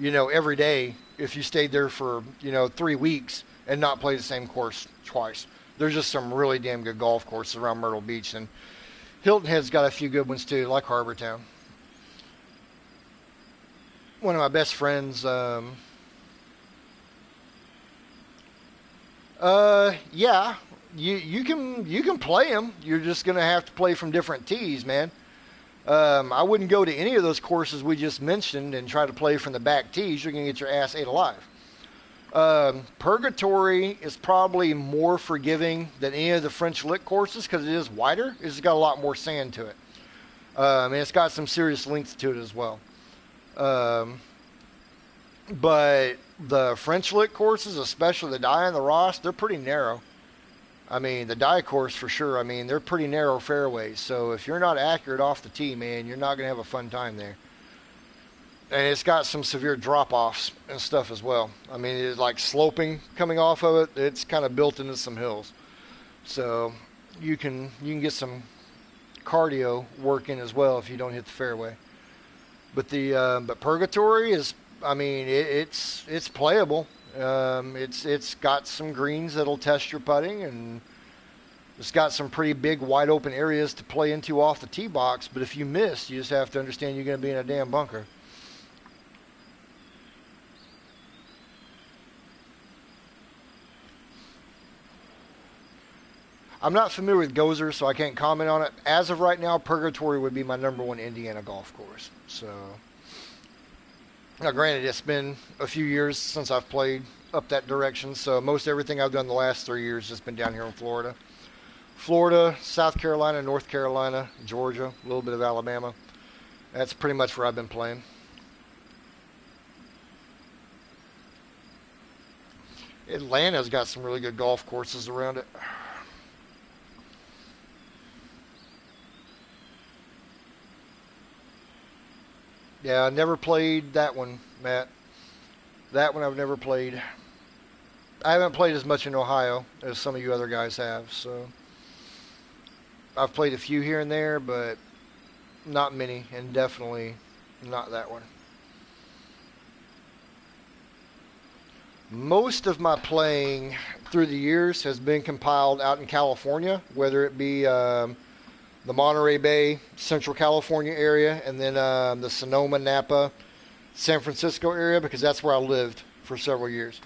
every day if you stayed there for, 3 weeks and not play the same course twice. There's just some really damn good golf courses around Myrtle Beach, and Hilton Head's got a few good ones too, like Harbor Town. One of my best friends, yeah. You can play them. You're just gonna have to play from different tees, man. I wouldn't go to any of those courses we just mentioned and try to play from the back tees. You're gonna get your ass ate alive. Purgatory is probably more forgiving than any of the French Lick courses because it is wider. It's got a lot more sand to it, and it's got some serious length to it as well. But the French Lick courses, especially the Die and the Ross, they're pretty narrow. I mean, the die course for sure. I mean, they're pretty narrow fairways. So if you're not accurate off the tee, man, you're not going to have a fun time there. And it's got some severe drop-offs and stuff as well. I mean, it's like sloping coming off of it. It's kind of built into some hills. So you can get some cardio work in as well if you don't hit the fairway. But but Purgatory is, I mean, it's playable. It's got some greens that'll test your putting, and it's got some pretty big wide open areas to play into off the tee box. But if you miss, you just have to understand you're going to be in a damn bunker. I'm not familiar with Gozer, so I can't comment on it. As of right now, Purgatory would be my number one Indiana golf course. So. Now, granted, it's been a few years since I've played up that direction, so most everything I've done the last 3 years has been down here in Florida. Florida, South Carolina, North Carolina, Georgia, a little bit of Alabama. That's pretty much where I've been playing. Atlanta's got some really good golf courses around it. Yeah, I never played that one, Matt. That one I've never played. I haven't played as much in Ohio as some of you other guys have, so I've played a few here and there, but not many, and definitely not that one. Most of my playing through the years has been compiled out in California, whether it be the Monterey Bay, Central California area, and then the Sonoma, Napa, San Francisco area, because that's where I lived for several years.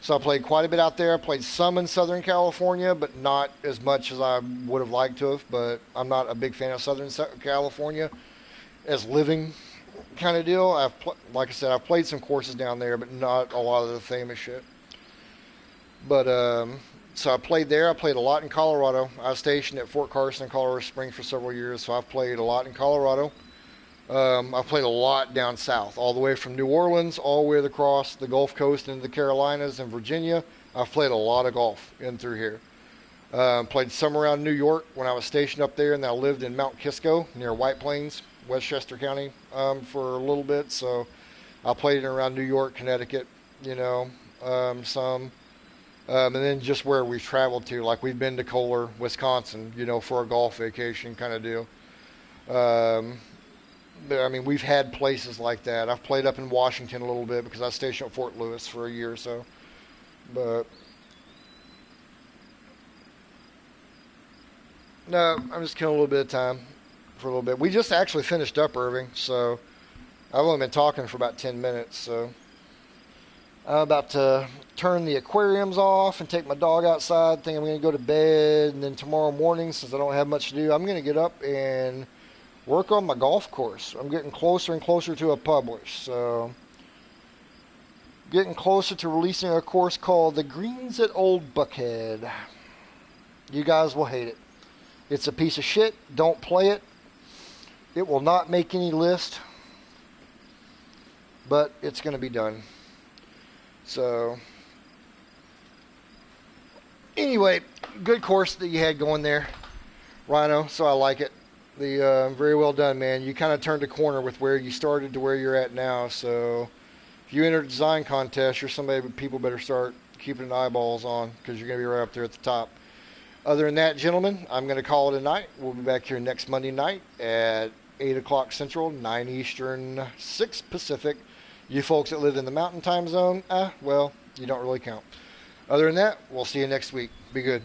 So I played quite a bit out there. I played some in Southern California, but not as much as I would have liked to have. But I'm not a big fan of Southern California as living kind of deal. Like I said, I've played some courses down there, but not a lot of the famous shit. But so I played there. I played a lot in Colorado. I was stationed at Fort Carson, Colorado Springs for several years, so I've played a lot in Colorado. I've played a lot down south, all the way from New Orleans, all the way across the Gulf Coast into the Carolinas and Virginia. I've played a lot of golf in through here. Played some around New York when I was stationed up there, and I lived in Mount Kisco near White Plains, Westchester County, for a little bit. So I played around New York, Connecticut, you know, some. And then just where we've traveled to, like we've been to Kohler, Wisconsin, you know, for a golf vacation kind of deal. I mean, we've had places like that. I've played up in Washington a little bit because I was stationed at Fort Lewis for a year or so. But no, I'm just killing a little bit of time for a little bit. We just actually finished up Irving, so I've only been talking for about 10 minutes. So I'm about to turn the aquariums off and take my dog outside. Think I'm going to go to bed, and then tomorrow morning, since I don't have much to do, I'm going to get up and work on my golf course. I'm getting closer and closer to a publish, so getting closer to releasing a course called The Greens at Old Buckhead. You guys will hate it. It's a piece of shit. Don't play it. It will not make any list, but it's going to be done. So anyway, good course that you had going there, Rhino, so I like it. Very well done, man. You kind of turned a corner with where you started to where you're at now. So if you enter a design contest, you're somebody people better start keeping an eyeballs on, because you're going to be right up there at the top. Other than that, gentlemen, I'm going to call it a night. We'll be back here next Monday night at 8 o'clock Central, 9 Eastern, 6 Pacific. You folks that live in the Mountain Time Zone, well, you don't really count. Other than that, we'll see you next week. Be good.